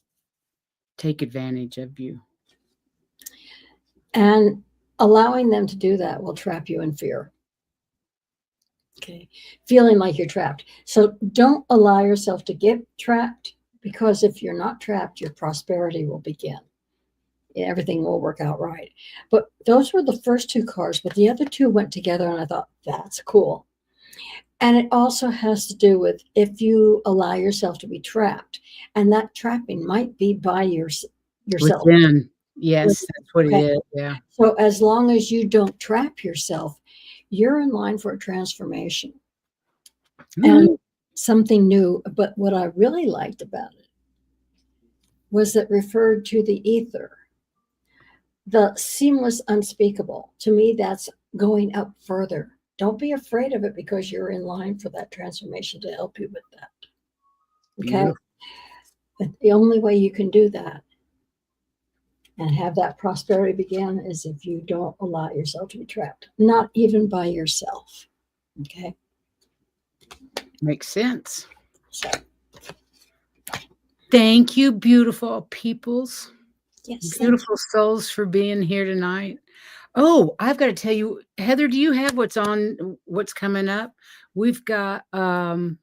take advantage of you. and allowing them to do that will trap you in fear. Okay. Feeling like you're trapped. So don't allow yourself to get trapped, because if you're not trapped, your prosperity will begin. Everything will work out right. But those were the first two cards, but the other two went together, and I thought, that's cool. And it also has to do with if you allow yourself to be trapped, and that trapping might be by yourself. Within. Yes, that's what it Okay. is, yeah. So as long as you don't trap yourself, you're in line for a transformation and Mhm. something new. But what I really liked about it was it referred to the ether, the seamless unspeakable. To me, that's going up further. Don't be afraid of it, because you're in line for that transformation to help you with that. Okay. Beautiful. But the only way you can do that and have that prosperity begin is if you don't allow yourself to be trapped, not even by yourself. Okay. Makes sense. So, Thank you, beautiful peoples, yes, thank you. beautiful souls, for being here tonight. Oh, I've gotta tell you, Heather, do you have what's coming up? We've got, You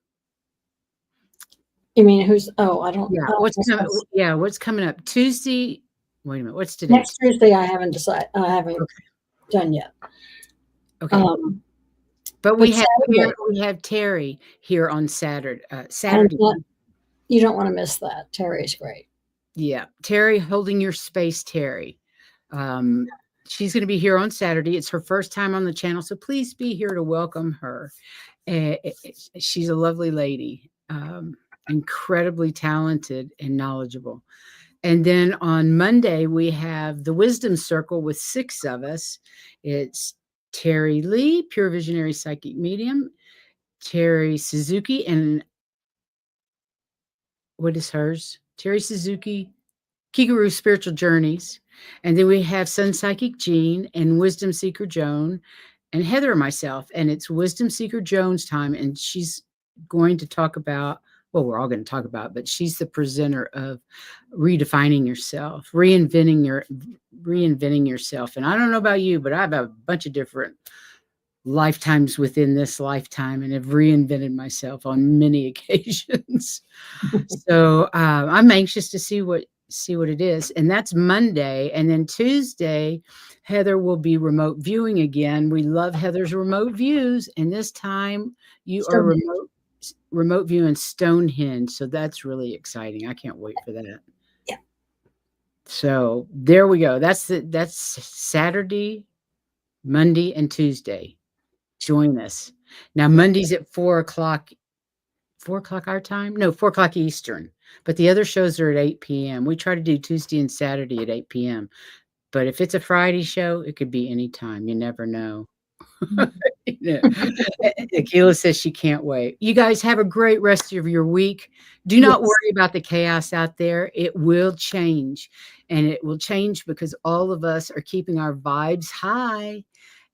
mean who's, oh, I don't, yeah, what's coming up? Tuesday, wait a minute, what's today's? next Tuesday, I haven't decided, I haven't Okay, done yet. okay. Um, But but Saturday, we have Terry here on Saturday, and Saturday. you don't want to miss that. Terry's great. Yeah, Terry, holding your space, Terry. Um, she's going to be here on Saturday. It's her first time on the channel, so please be here to welcome her. She's a lovely lady, incredibly talented and knowledgeable. And then on Monday, we have the Wisdom Circle with 6 of us. It's Terry Lee, Pure Visionary Psychic Medium, Terry Suzuki, and what is hers? Terry Suzuki, Kiguru Spiritual Journeys. And then we have Sun Psychic Jean and Wisdom Seeker Joan and Heather and myself. And it's Wisdom Seeker Joan's time. And she's going to talk about, well, we're all going to talk about, but she's the presenter of redefining yourself, reinventing yourself. And I don't know about you, but I have a bunch of different lifetimes within this lifetime and have reinvented myself on many occasions. So I'm anxious to see what it is. And that's Monday. And then Tuesday, Heather will be remote viewing again. We love Heather's remote views. And this time you are Stonehenge. remote viewing Stonehenge. So that's really exciting. I can't wait for that. Yeah. So there we go. That's Saturday, Monday, and Tuesday. Join us. Now Monday's at 4:00. 4:00 our time? No, 4:00 Eastern. But the other shows are at 8 PM. We try to do Tuesday and Saturday at 8 PM. But if it's a Friday show, it could be any time. You never know. Yeah. Akila says she can't wait. You guys have a great rest of your week. Do not Yes. worry about the chaos out there. It will change. And it will change because all of us are keeping our vibes high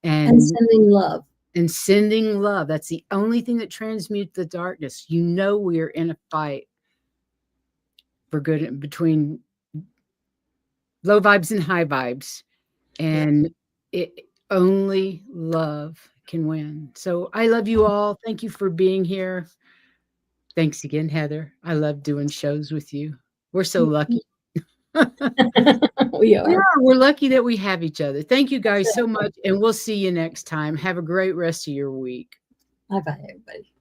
And and sending love. sending love. That's the only thing that transmutes the darkness. You know, we are in a fight for good between low vibes and high vibes, Yeah. and it only love can win. So I love you all. Thank you for being here. Thanks again, Heather. I love doing shows with you. We're so lucky. We We are. are. We're lucky that we have each other. Thank you That's guys so it. much, and we'll see you next time. Have a great rest of your week. Bye bye, everybody.